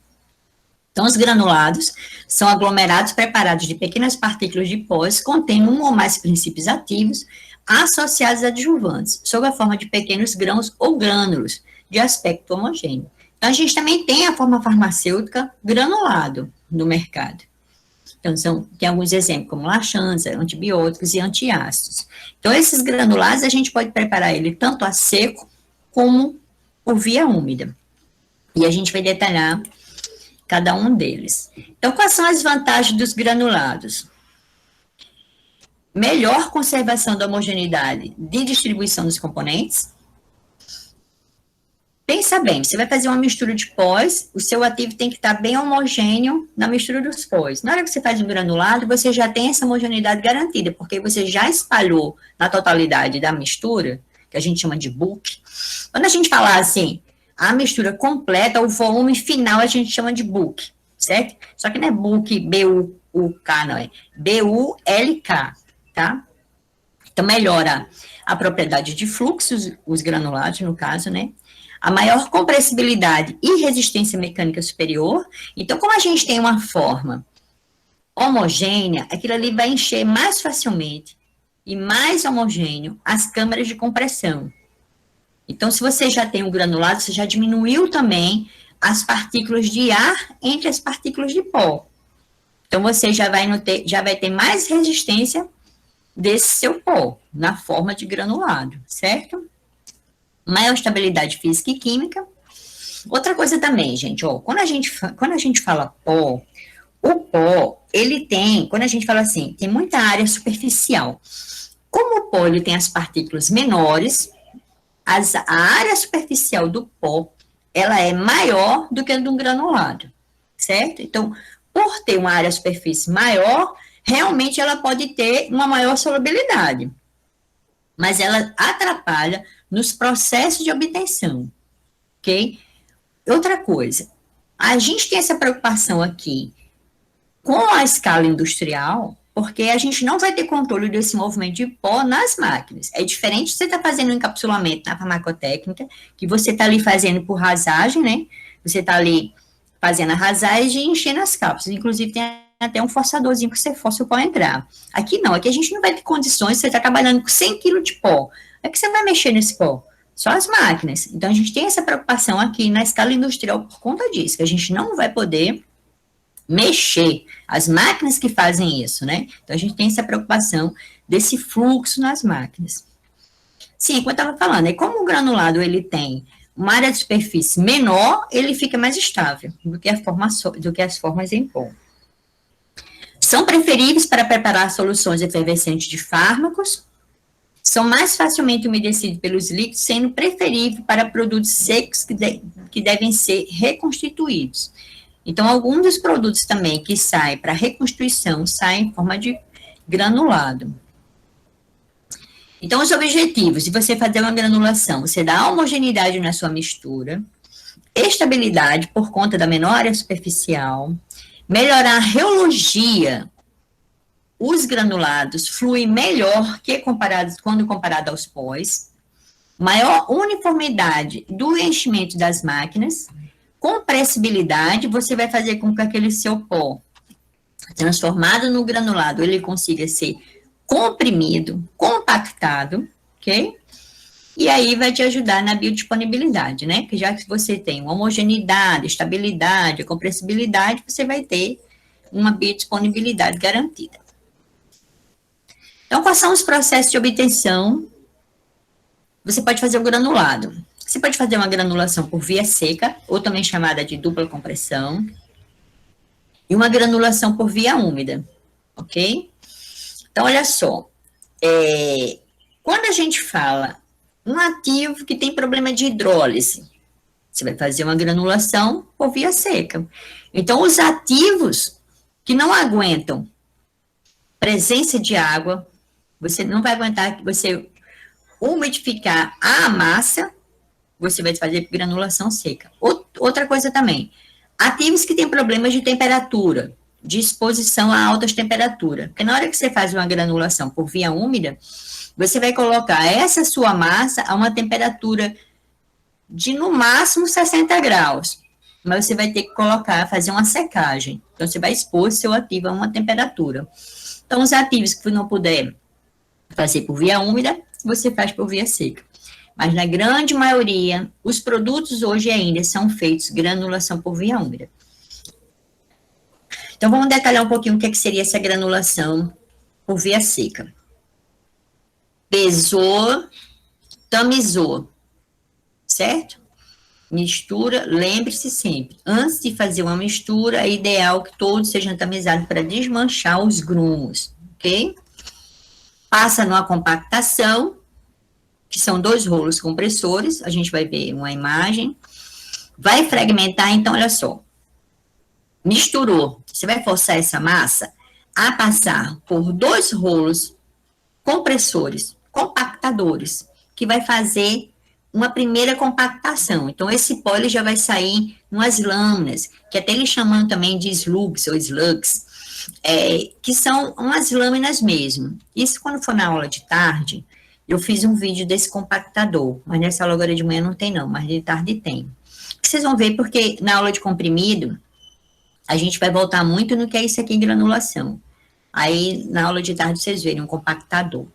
Então, os granulados são aglomerados preparados de pequenas partículas de pós contendo um ou mais princípios ativos associados a adjuvantes, sob a forma de pequenos grãos ou grânulos de aspecto homogêneo. Então, a gente também tem a forma farmacêutica granulado no mercado. Então, tem alguns exemplos, como laxantes, antibióticos e antiácidos. Então, esses granulados, a gente pode preparar ele tanto a seco, como por via úmida. E a gente vai detalhar cada um deles. Então, quais são as vantagens dos granulados? Melhor conservação da homogeneidade de distribuição dos componentes. Pensa bem, você vai fazer uma mistura de pós, o seu ativo tem que estar bem homogêneo na mistura dos pós. Na hora que você faz um granulado, você já tem essa homogeneidade garantida, porque você já espalhou na totalidade da mistura, que a gente chama de bulk. Quando a gente falar assim, a mistura completa, o volume final a gente chama de bulk, certo? Só que não é bulk, B-U-U-K, não é B-U-L-K, tá? Então, melhora a propriedade de fluxos, os granulados, no caso, né? A maior compressibilidade e resistência mecânica superior. Então, como a gente tem uma forma homogênea, aquilo ali vai encher mais facilmente e mais homogêneo as câmaras de compressão. Então, se você já tem um granulado, você já diminuiu também as partículas de ar entre as partículas de pó. Então, você já vai ter mais resistência desse seu pó, na forma de granulado, certo? Maior estabilidade física e química. Outra coisa também, gente, ó, quando a gente fala pó, o pó, ele tem, quando a gente fala assim, tem muita área superficial. Como o pó, ele tem as partículas menores, a área superficial do pó, ela é maior do que a de um granulado, certo? Então, por ter uma área superfície maior, realmente ela pode ter uma maior solubilidade, mas ela atrapalha nos processos de obtenção, ok? Outra coisa, a gente tem essa preocupação aqui com a escala industrial, porque a gente não vai ter controle desse movimento de pó nas máquinas. É diferente de você estar fazendo um encapsulamento na farmacotécnica, que você está ali fazendo por rasagem, né? Você está ali fazendo a rasagem e enchendo as cápsulas. Inclusive, tem até um forçadorzinho que você força o pó entrar. Aqui não, aqui a gente não vai ter condições, você está trabalhando com 100 kg de pó. É que você vai mexer nesse pó? Só as máquinas. Então, a gente tem essa preocupação aqui na escala industrial por conta disso, que a gente não vai poder mexer, as máquinas que fazem isso, né? Então, a gente tem essa preocupação desse fluxo nas máquinas. Sim, como eu estava falando, é como o granulado, ele tem uma área de superfície menor, ele fica mais estável do que as formas em pó. São preferíveis para preparar soluções efervescentes de fármacos, são mais facilmente umedecidos pelos líquidos, sendo preferível para produtos secos que devem ser reconstituídos. Então, alguns dos produtos também que saem para reconstituição saem em forma de granulado. Então, os objetivos de você fazer uma granulação, você dá homogeneidade na sua mistura, estabilidade por conta da menor área superficial, melhorar a reologia. Os granulados fluem melhor quando comparado aos pós, maior uniformidade do enchimento das máquinas, compressibilidade, você vai fazer com que aquele seu pó, transformado no granulado, ele consiga ser comprimido, compactado, ok? E aí vai te ajudar na biodisponibilidade, né? Que já que você tem uma homogeneidade, estabilidade, compressibilidade, você vai ter uma biodisponibilidade garantida. Então, quais são os processos de obtenção? Você pode fazer o granulado. Você pode fazer uma granulação por via seca, ou também chamada de dupla compressão, e uma granulação por via úmida, ok? Então, olha só, quando a gente fala um ativo que tem problema de hidrólise, você vai fazer uma granulação por via seca. Então, os ativos que não aguentam presença de água, você não vai aguentar que você umidificar a massa, você vai fazer granulação seca. Outra coisa também, ativos que têm problemas de temperatura, de exposição a altas temperaturas. Porque na hora que você faz uma granulação por via úmida, você vai colocar essa sua massa a uma temperatura de, no máximo, 60 graus. Mas você vai ter que fazer uma secagem. Então, você vai expor seu ativo a uma temperatura. Então, os ativos que você não puder fazer por via úmida, você faz por via seca. Mas, na grande maioria, os produtos hoje ainda são feitos granulação por via úmida. Então, vamos detalhar um pouquinho o que seria essa granulação por via seca. Pesou, tamizou, certo? Mistura, lembre-se sempre, antes de fazer uma mistura, é ideal que todos sejam tamizados para desmanchar os grumos, ok? Passa numa compactação, que são 2 rolos compressores, a gente vai ver uma imagem. Vai fragmentar, então, olha só. Misturou, você vai forçar essa massa a passar por 2 rolos compressores, compactadores, que vai fazer uma primeira compactação. Então, esse pó ele já vai sair umas lâminas, que até eles chamam também de slugs ou slugs, que são umas lâminas mesmo. Isso quando for na aula de tarde, eu fiz um vídeo desse compactador, mas nessa aula agora de manhã não tem não, mas de tarde tem. Vocês vão ver porque na aula de comprimido, a gente vai voltar muito no que é isso aqui, granulação. Aí, na aula de tarde, vocês verem um compactador.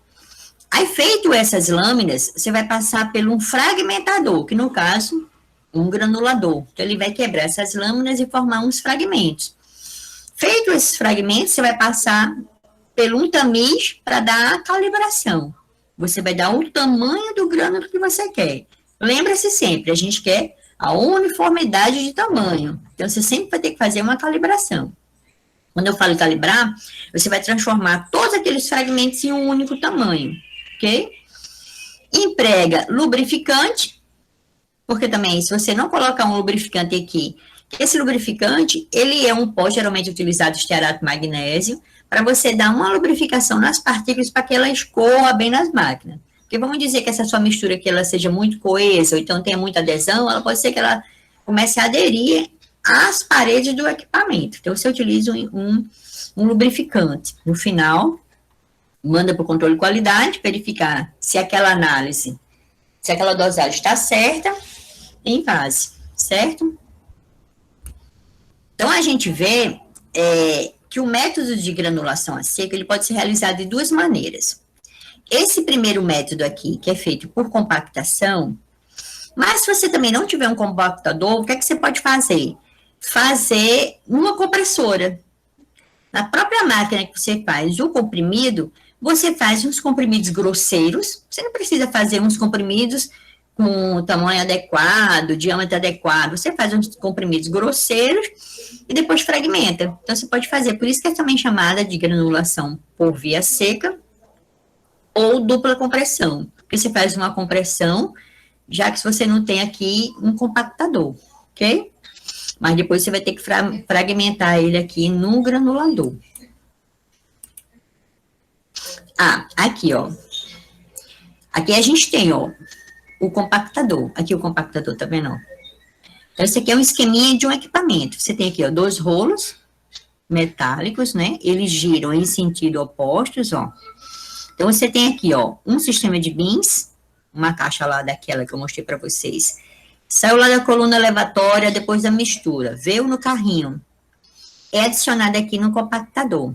Aí, feito essas lâminas, você vai passar por um fragmentador, que no caso, um granulador. Então, ele vai quebrar essas lâminas e formar uns fragmentos. Feito esses fragmentos, você vai passar por um tamiz para dar a calibração. Você vai dar o tamanho do grânulo que você quer. Lembra-se sempre, a gente quer a uniformidade de tamanho. Então, você sempre vai ter que fazer uma calibração. Quando eu falo calibrar, você vai transformar todos aqueles fragmentos em um único tamanho, ok? Emprega lubrificante, porque também, se você não colocar um lubrificante aqui, esse lubrificante, ele é um pó geralmente utilizado estearato magnésio, para você dar uma lubrificação nas partículas para que ela escoa bem nas máquinas. Porque vamos dizer que essa sua mistura que ela seja muito coesa, ou então tenha muita adesão, ela pode ser que ela comece a aderir às paredes do equipamento. Então, você utiliza um lubrificante. No final, manda para o controle de qualidade, verificar se aquela análise, se aquela dosagem está certa, em base, certo? Então, a gente vê que o método de granulação a seco, ele pode ser realizado de 2 maneiras. Esse primeiro método aqui, que é feito por compactação, mas se você também não tiver um compactador, o que é que você pode fazer? Fazer uma compressora. Na própria máquina que você faz o comprimido, você faz uns comprimidos grosseiros, você não precisa fazer uns comprimidos com tamanho adequado, diâmetro adequado, você faz uns comprimidos grosseiros e depois fragmenta. Então, você pode fazer, por isso que é também chamada de granulação por via seca, ou dupla compressão, porque você faz uma compressão, já que você não tem aqui um compactador, ok? Mas depois você vai ter que fragmentar ele aqui no granulador. Ah, aqui, ó. Aqui a gente tem, ó, o compactador. Aqui o compactador, tá vendo? Então, esse aqui é um esqueminha de um equipamento. Você tem aqui, ó, 2 rolos metálicos, né? Eles giram em sentido opostos, ó. Então, você tem aqui, ó, um sistema de bins, uma caixa lá daquela que eu mostrei para vocês. Saiu lá da coluna elevatória depois da mistura, veio no carrinho. É adicionado aqui no compactador.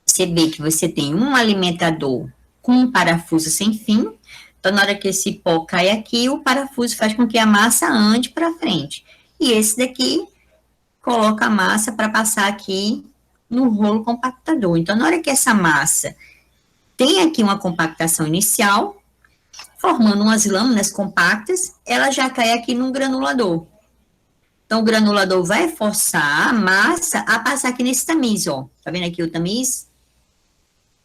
Você vê que você tem um alimentador com um parafuso sem fim. Então, na hora que esse pó cai aqui, o parafuso faz com que a massa ande para frente. E esse daqui coloca a massa para passar aqui no rolo compactador. Então, na hora que essa massa tem aqui uma compactação inicial, formando umas lâminas compactas, ela já cai aqui no granulador. Então, o granulador vai forçar a massa a passar aqui nesse tamiz, ó. Tá vendo aqui o tamiz?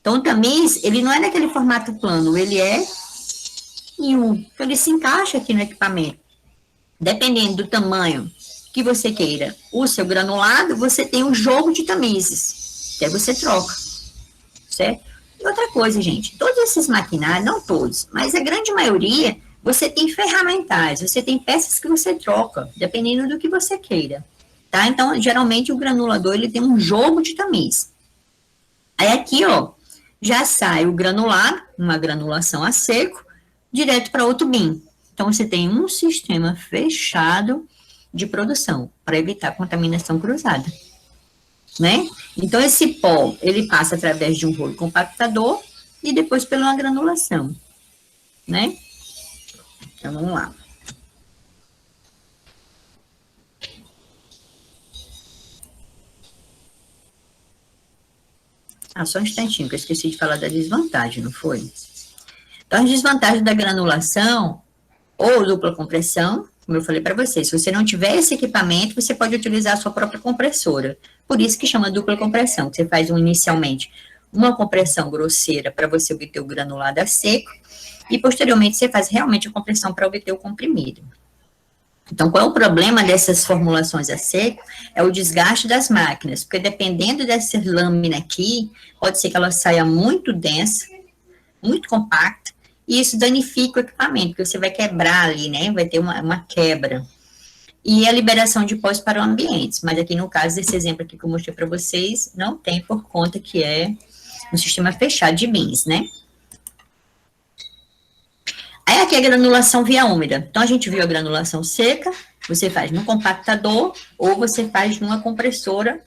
Então, o tamiz, ele não é naquele formato plano, ele é em um. Então, ele se encaixa aqui no equipamento. Dependendo do tamanho que você queira o seu granulado, você tem um jogo de tamizes, que aí você troca, certo? E outra coisa, gente, todos esses maquinários, não todos, mas a grande maioria, você tem ferramentais, você tem peças que você troca, dependendo do que você queira. tá? Então, geralmente, o granulador, ele tem um jogo de tamiz. Aí aqui, ó, já sai o granulado, uma granulação a seco, direto para outro bin. Então, você tem um sistema fechado de produção, para evitar contaminação cruzada, né? Então, esse pó, ele passa através de um rolo compactador e depois pela uma granulação, né? Então, vamos lá. Só um instantinho, que eu esqueci de falar da desvantagem, não foi? Então, as desvantagens da granulação ou dupla compressão, como eu falei para vocês, se você não tiver esse equipamento, você pode utilizar a sua própria compressora. Por isso que chama dupla compressão, que você faz inicialmente uma compressão grosseira para você obter o granulado a seco, e posteriormente você faz realmente a compressão para obter o comprimido. Então, qual é o problema dessas formulações a seco? É o desgaste das máquinas, porque dependendo dessa lâmina aqui, pode ser que ela saia muito densa, muito compacta, e isso danifica o equipamento, porque você vai quebrar ali, né? Vai ter uma quebra. E a liberação de pós para o ambiente. Mas aqui no caso, desse exemplo aqui que eu mostrei para vocês, não tem por conta que é um sistema fechado de bins, né? Aí aqui é a granulação via úmida. Então, a gente viu a granulação seca, você faz no compactador ou você faz numa compressora,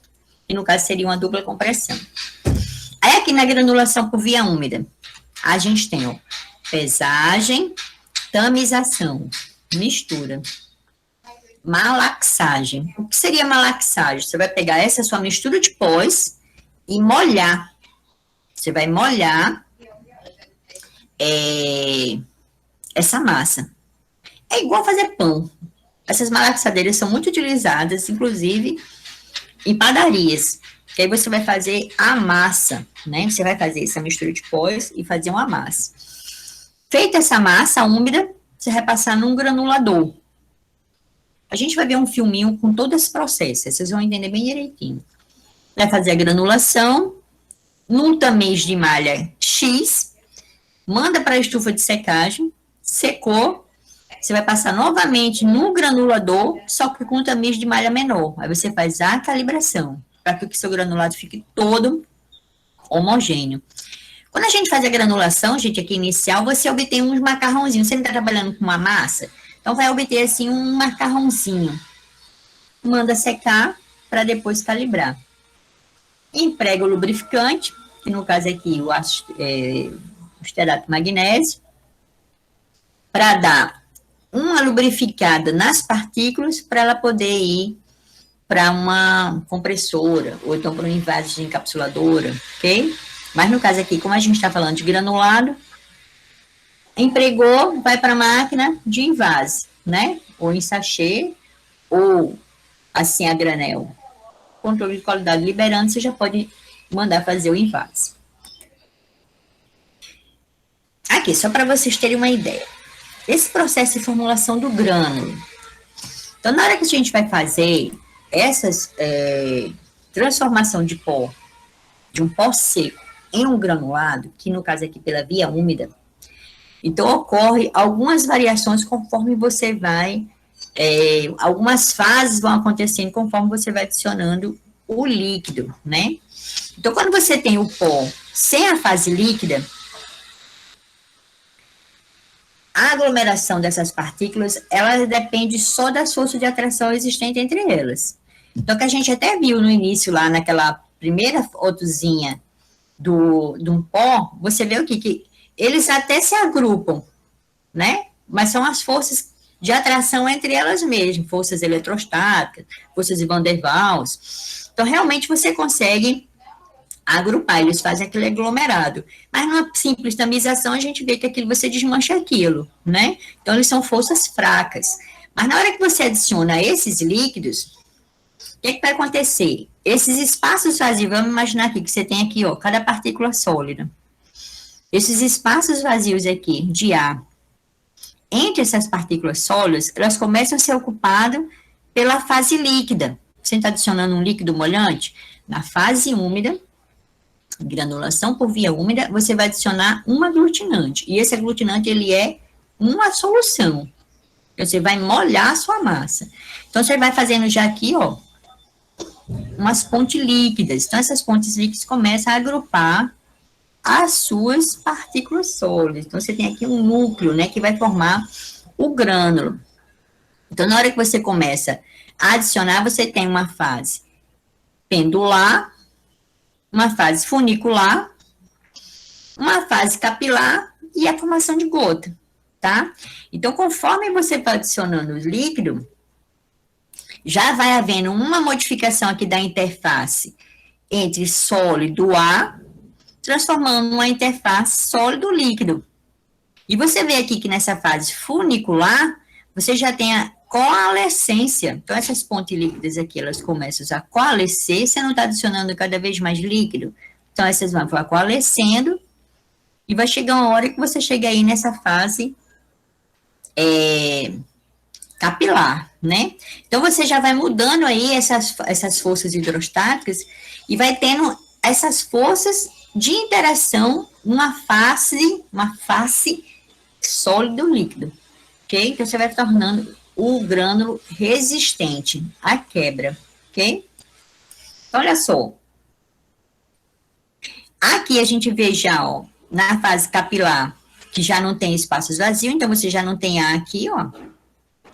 que no caso seria uma dupla compressão. Aí aqui na granulação por via úmida, a gente tem, ó, pesagem, tamização, mistura, malaxagem. O que seria malaxagem? Você vai pegar essa sua mistura de pós e molhar. Você vai molhar essa massa. É igual fazer pão. Essas malaxadeiras são muito utilizadas, inclusive, em padarias. Que aí você vai fazer a massa, né? Você vai fazer essa mistura de pós e fazer uma massa. Feita essa massa úmida, você vai passar num granulador. A gente vai ver um filminho com todo esse processo, vocês vão entender bem direitinho. Vai fazer a granulação, num tamiz de malha X, manda para a estufa de secagem, secou, você vai passar novamente no granulador, só que com tamiz de malha menor. Aí você faz a calibração, para que o seu granulado fique todo homogêneo. Quando a gente faz a granulação, gente, aqui inicial, você obtém uns macarrãozinhos. Você não está trabalhando com uma massa? Então, vai obter, assim, um macarrãozinho. Manda secar para depois calibrar. Emprega o lubrificante, que no caso aqui, o estearato magnésio, para dar uma lubrificada nas partículas, para ela poder ir para uma compressora, ou então para um invase de encapsuladora, ok? Mas no caso aqui, como a gente está falando de granulado, empregou, vai para a máquina de invase, né? Ou em sachê, ou assim a granel. Controle de qualidade liberando, você já pode mandar fazer o invase. Aqui, só para vocês terem uma ideia. Esse processo de formulação do grânulo. Então, na hora que a gente vai fazer essas transformação de pó, de um pó seco em um granulado, que no caso aqui pela via úmida, então ocorre algumas variações conforme você vai, algumas fases vão acontecendo conforme você vai adicionando o líquido, né? Então, quando você tem o pó sem a fase líquida, a aglomeração dessas partículas, ela depende só das forças de atração existentes entre elas. Então, que a gente até viu no início lá, naquela primeira fotozinha de um pó, você vê o quê? Que eles até se agrupam, né? Mas são as forças de atração entre elas mesmas, forças eletrostáticas, forças de Van der Waals. Então, realmente, você consegue agrupar, eles fazem aquele aglomerado. Mas numa simples tamização, a gente vê que aquilo, você desmancha aquilo, né? Então, eles são forças fracas. Mas na hora que você adiciona esses líquidos, o que vai acontecer? Esses espaços vazios, vamos imaginar aqui, que você tem aqui, ó, cada partícula sólida. Esses espaços vazios aqui, de ar, entre essas partículas sólidas, elas começam a ser ocupadas pela fase líquida. Você está adicionando um líquido molhante? Na fase úmida, granulação por via úmida, você vai adicionar um aglutinante. E esse aglutinante, ele é uma solução. Você vai molhar a sua massa. Então, você vai fazendo já aqui, ó, umas pontes líquidas. Então, essas pontes líquidas começam a agrupar as suas partículas sólidas. Então, você tem aqui um núcleo, né, que vai formar o grânulo. Então, na hora que você começa a adicionar, você tem uma fase pendular, uma fase funicular, uma fase capilar e a formação de gota, tá? Então, conforme você vai adicionando o líquido, já vai havendo uma modificação aqui da interface entre sólido A, transformando uma interface sólido-líquido. E você vê aqui que nessa fase funicular, você já tem a coalescência. Então, essas pontes líquidas aqui, elas começam a coalescer, você não está adicionando cada vez mais líquido. Então, essas vão coalescendo, e vai chegar uma hora que você chega aí nessa fase capilar, né? Então, você já vai mudando aí essas forças hidrostáticas e vai tendo essas forças de interação numa face sólido-líquido, ok? Então, você vai tornando o grânulo resistente à quebra, ok? Então, olha só. Aqui a gente vê já, ó, na fase capilar, que já não tem espaços vazios, então você já não tem A aqui, ó,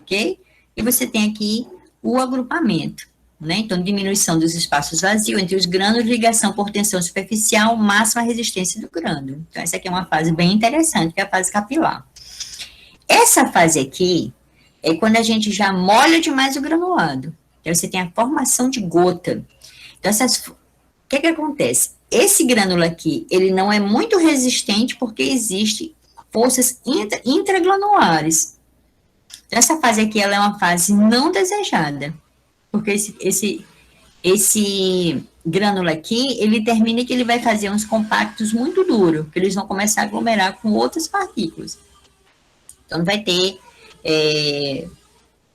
ok? E você tem aqui o agrupamento, né? Então, diminuição dos espaços vazios entre os grânulos, ligação por tensão superficial, máxima resistência do grânulo. Então, essa aqui é uma fase bem interessante, que é a fase capilar. Essa fase aqui é quando a gente já molha demais o granulado. Então, você tem a formação de gota. Então, o que acontece? Esse grânulo aqui, ele não é muito resistente porque existe forças intragranulares. Então, essa fase aqui, ela é uma fase não desejada, porque esse grânulo aqui, ele termina que ele vai fazer uns compactos muito duros, que eles vão começar a aglomerar com outras partículas. Então, vai ter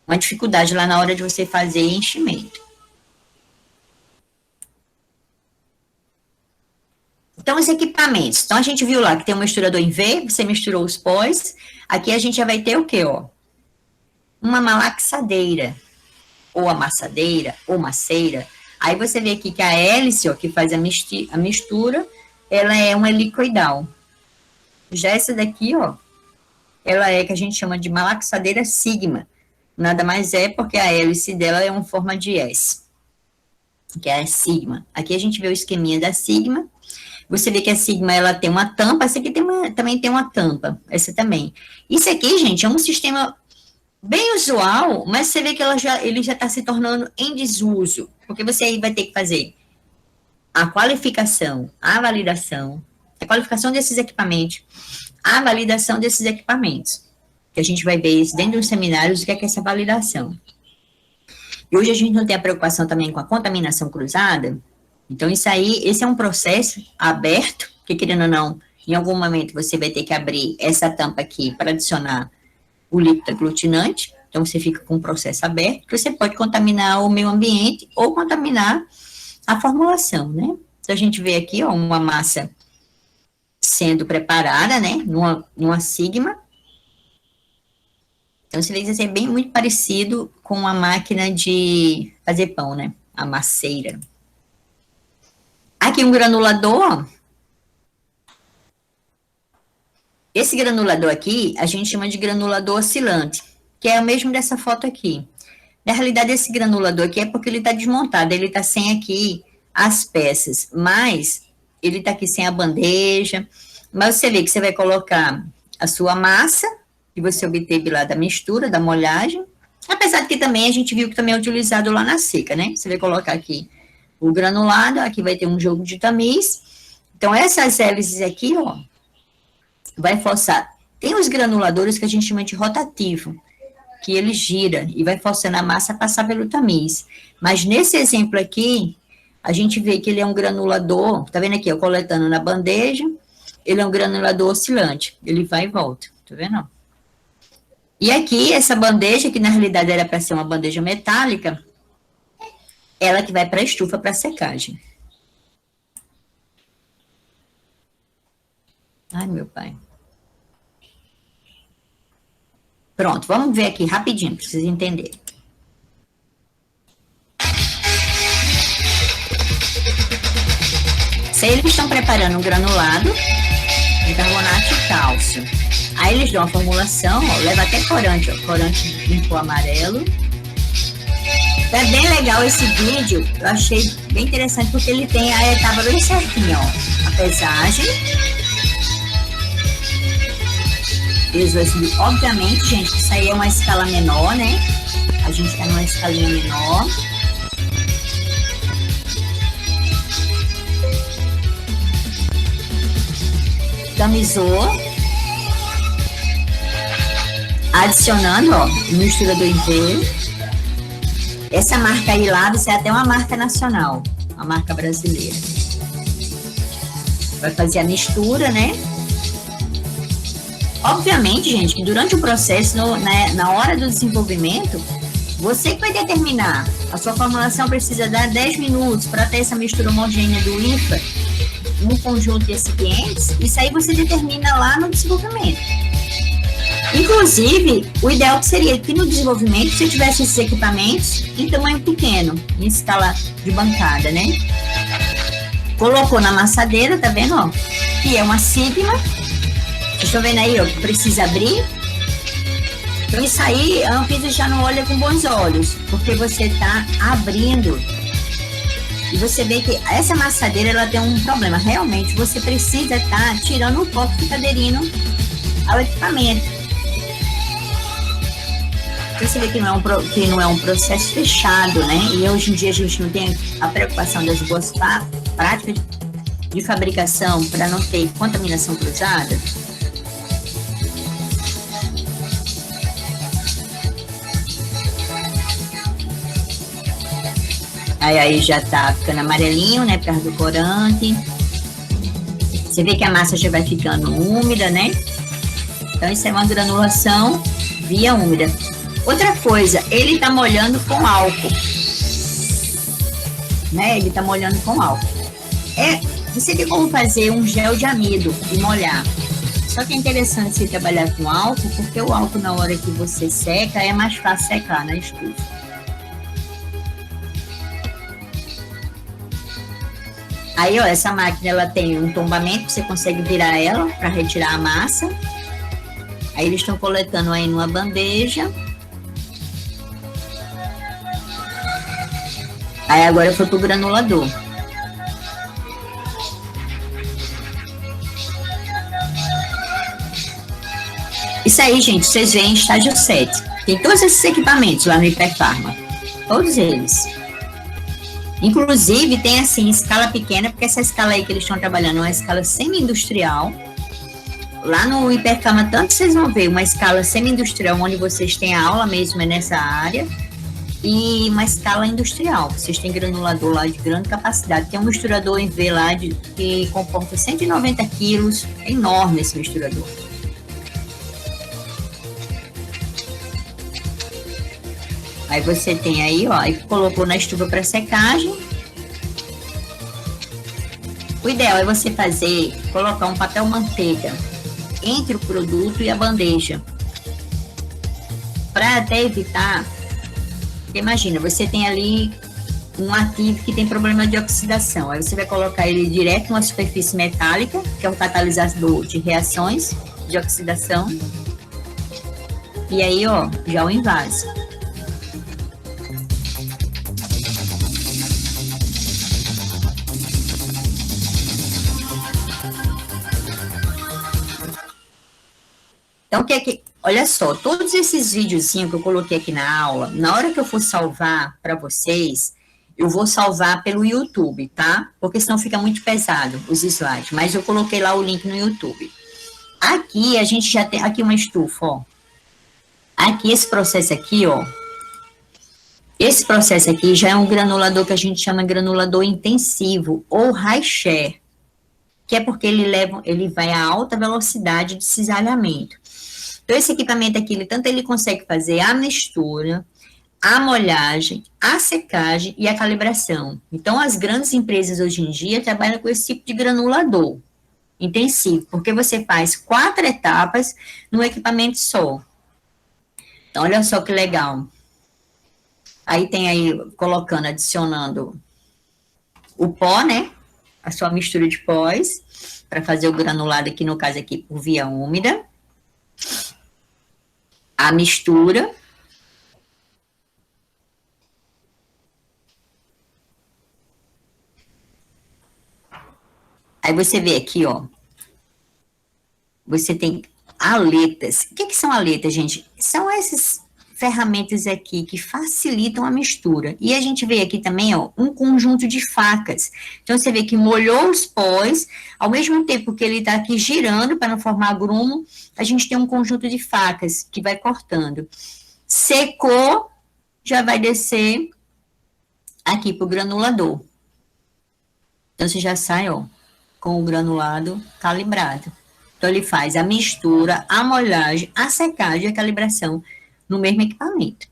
uma dificuldade lá na hora de você fazer enchimento. Então, os equipamentos. Então, a gente viu lá que tem um misturador em V, você misturou os pós. Aqui a gente já vai ter o quê, ó? Uma malaxadeira, ou amassadeira, ou maceira. Aí você vê aqui que a hélice, ó, que faz a mistura, ela é uma helicoidal. Já essa daqui, ó, ela é que a gente chama de malaxadeira sigma. Nada mais é porque a hélice dela é uma forma de S, que é a sigma. Aqui a gente vê o esqueminha da sigma. Você vê que a sigma, ela tem uma tampa, essa aqui também tem uma tampa, essa também. Isso aqui, gente, é um sistema bem usual, mas você vê que ele já está se tornando em desuso, porque você aí vai ter que fazer a qualificação, a validação, a qualificação desses equipamentos, a validação desses equipamentos, que a gente vai ver isso dentro dos seminários, o que é essa validação. E hoje a gente não tem a preocupação também com a contaminação cruzada. Então, esse é um processo aberto, que querendo ou não, em algum momento você vai ter que abrir essa tampa aqui para adicionar o líquido aglutinante. Então, você fica com um processo aberto, que você pode contaminar o meio ambiente ou contaminar a formulação, né? Então, a gente vê aqui, ó, uma massa sendo preparada, né, numa sigma. Então, você vê que isso é bem muito parecido com a máquina de fazer pão, né, a masseira. Aqui um granulador. Esse granulador aqui, a gente chama de granulador oscilante, que é o mesmo dessa foto aqui. Na realidade, esse granulador aqui é porque ele está desmontado, ele está sem aqui as peças, mas ele está aqui sem a bandeja. Mas você vê que você vai colocar a sua massa, que você obteve lá da mistura, da molhagem, apesar de que também a gente viu que também é utilizado lá na seca, né? Você vai colocar aqui o granulado, aqui vai ter um jogo de tamiz. Então, essas hélices aqui, ó, vai forçar. Tem os granuladores que a gente chama de rotativo, que ele gira e vai forçando a massa a passar pelo tamiz. Mas nesse exemplo aqui, a gente vê que ele é um granulador, tá vendo aqui, ó, coletando na bandeja, ele é um granulador oscilante, ele vai e volta, tá vendo? E aqui, essa bandeja, que na realidade era para ser uma bandeja metálica, ela que vai para a estufa para secagem. Ai, meu pai. Pronto, vamos ver aqui rapidinho, para vocês entenderem. Isso aí eles estão preparando um granulado de carbonato de cálcio. Aí eles dão a formulação, ó, leva até corante, ó, corante limpo amarelo. É bem legal esse vídeo, eu achei bem interessante porque ele tem a etapa bem certinha, ó. A pesagem. Obviamente, gente, isso aí é uma escala menor, né? A gente tá numa escalinha menor. Tamizou. Adicionando, ó, misturador inteiro. Essa marca aí lá, isso é até uma marca nacional, uma marca brasileira. Vai fazer a mistura, né? Obviamente, gente, que durante o processo, na hora do desenvolvimento, você que vai determinar. A sua formulação precisa dar 10 minutos para ter essa mistura homogênea do IFA no conjunto de recipientes. Isso aí você determina lá no desenvolvimento. Inclusive, o ideal seria que no desenvolvimento você tivesse esses equipamentos em tamanho pequeno, em escala de bancada, né? Colocou na amassadeira, tá vendo, ó? Que é uma Sigma. Vocês estão vendo aí, ó, que precisa abrir. Então, isso aí, a Anvisa já não olha com bons olhos, porque você tá abrindo. E você vê que essa amassadeira, ela tem um problema. Realmente, você precisa estar tirando o pó que fica aderindo ao equipamento. Você vê que não é um processo fechado, né? E hoje em dia a gente não tem a preocupação das boas práticas de fabricação para não ter contaminação cruzada. Aí já tá ficando amarelinho, né? Por causa do corante. Você vê que a massa já vai ficando úmida, né? Então isso é uma granulação via úmida. Outra coisa, ele tá molhando com álcool, né? Ele tá molhando com álcool. Você tem como fazer um gel de amido e molhar. Só que é interessante você trabalhar com álcool, porque o álcool na hora que você seca é mais fácil secar na estufa. Aí, ó, essa máquina ela tem um tombamento, você consegue virar ela para retirar a massa. Aí eles estão coletando aí numa bandeja. Aí agora foi pro granulador. Isso aí, gente, vocês veem em estágio 7. Tem todos esses equipamentos lá no Hiperfarma. Todos eles. Inclusive, tem assim, escala pequena, porque essa escala aí que eles estão trabalhando é uma escala semi-industrial. Lá no Hiperfarma, tanto vocês vão ver uma escala semi-industrial, onde vocês têm a aula mesmo é nessa área, e uma escala industrial. Vocês têm granulador lá de grande capacidade. Tem um misturador em V lá que comporta 190 quilos. É enorme esse misturador. Aí você tem aí, ó, aí colocou na estufa para secagem. O ideal é você colocar um papel manteiga entre o produto e a bandeja. Para até evitar, imagina, você tem ali um ativo que tem problema de oxidação. Aí você vai colocar ele direto numa superfície metálica, que é um catalisador de reações de oxidação. E aí, ó, já o invase. Então, olha só, todos esses videozinhos que eu coloquei aqui na aula, na hora que eu for salvar para vocês, eu vou salvar pelo YouTube, tá? Porque senão fica muito pesado os slides, mas eu coloquei lá o link no YouTube. Aqui, a gente já tem, aqui uma estufa, ó. Aqui, esse processo aqui, ó. Esse processo aqui já é um granulador que a gente chama granulador intensivo, ou high share, que é porque ele vai a alta velocidade de cisalhamento. Então, esse equipamento aqui, ele consegue fazer a mistura, a molhagem, a secagem e a calibração. Então, as grandes empresas hoje em dia trabalham com esse tipo de granulador intensivo, porque você faz 4 etapas no equipamento só. Então, olha só que legal. Aí tem aí, adicionando o pó, né? a sua mistura de pós, para fazer o granulado aqui, no caso aqui, por via úmida. A mistura. Aí você vê aqui, ó. Você tem aletas. O que são aletas, gente? São essas ferramentas aqui que facilitam a mistura. E a gente vê aqui também, ó, um conjunto de facas. Então, você vê que molhou os pós, ao mesmo tempo que ele está aqui girando para não formar grumo, a gente tem um conjunto de facas que vai cortando. Secou, já vai descer aqui para o granulador. Então, você já sai, ó, com o granulado calibrado. Então, ele faz a mistura, a molhagem, a secagem e a calibração no mesmo equipamento.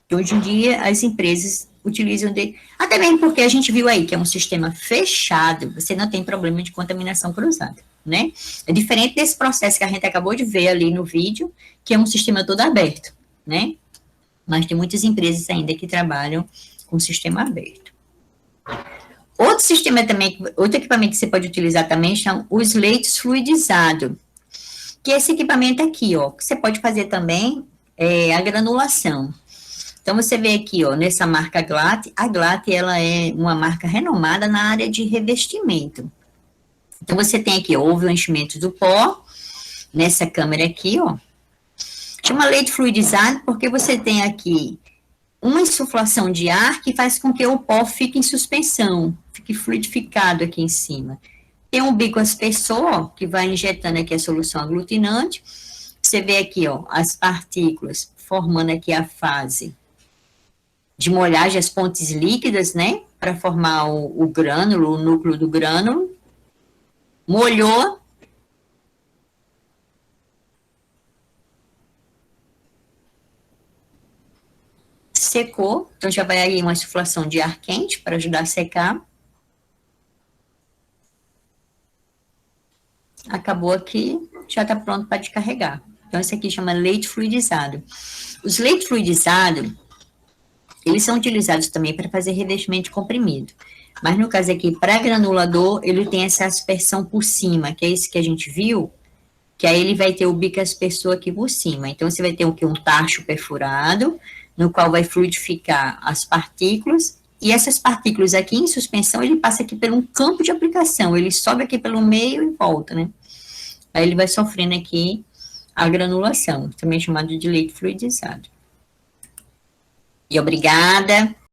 Então, hoje em dia, as empresas utilizam até mesmo porque a gente viu aí que é um sistema fechado, você não tem problema de contaminação cruzada, né? É diferente desse processo que a gente acabou de ver ali no vídeo, que é um sistema todo aberto, né? Mas tem muitas empresas ainda que trabalham com sistema aberto. Outro sistema também, outro equipamento que você pode utilizar também são os leitos fluidizados, que é esse equipamento aqui, ó, que você pode fazer também a granulação. Então, você vê aqui, ó, nessa marca Glatt, a Glatt, ela é uma marca renomada na área de revestimento. Então, você tem aqui, ó, houve o enchimento do pó, nessa câmera aqui, ó, chama leito fluidizado porque você tem aqui uma insuflação de ar que faz com que o pó fique em suspensão, fique fluidificado aqui em cima. Tem um bico aspersor, ó, que vai injetando aqui a solução aglutinante. Você vê aqui, ó, as partículas formando aqui a fase de molhagem, as pontes líquidas, né, para formar o grânulo, o núcleo do grânulo. Molhou. Secou, então já vai aí uma insuflação de ar quente para ajudar a secar. Acabou aqui, já está pronto para descarregar. Então, esse aqui chama leite fluidizado. Os leitos fluidizados, eles são utilizados também para fazer revestimento de comprimido. Mas, no caso aqui, para granulador, ele tem essa aspersão por cima, que é esse que a gente viu, que aí ele vai ter o bico aspersor aqui por cima. Então, você vai ter um tacho perfurado, no qual vai fluidificar as partículas, e essas partículas aqui em suspensão, ele passa aqui por um campo de aplicação, ele sobe aqui pelo meio e volta, né? Aí ele vai sofrendo aqui a granulação, também chamado de leito fluidizado. E obrigada.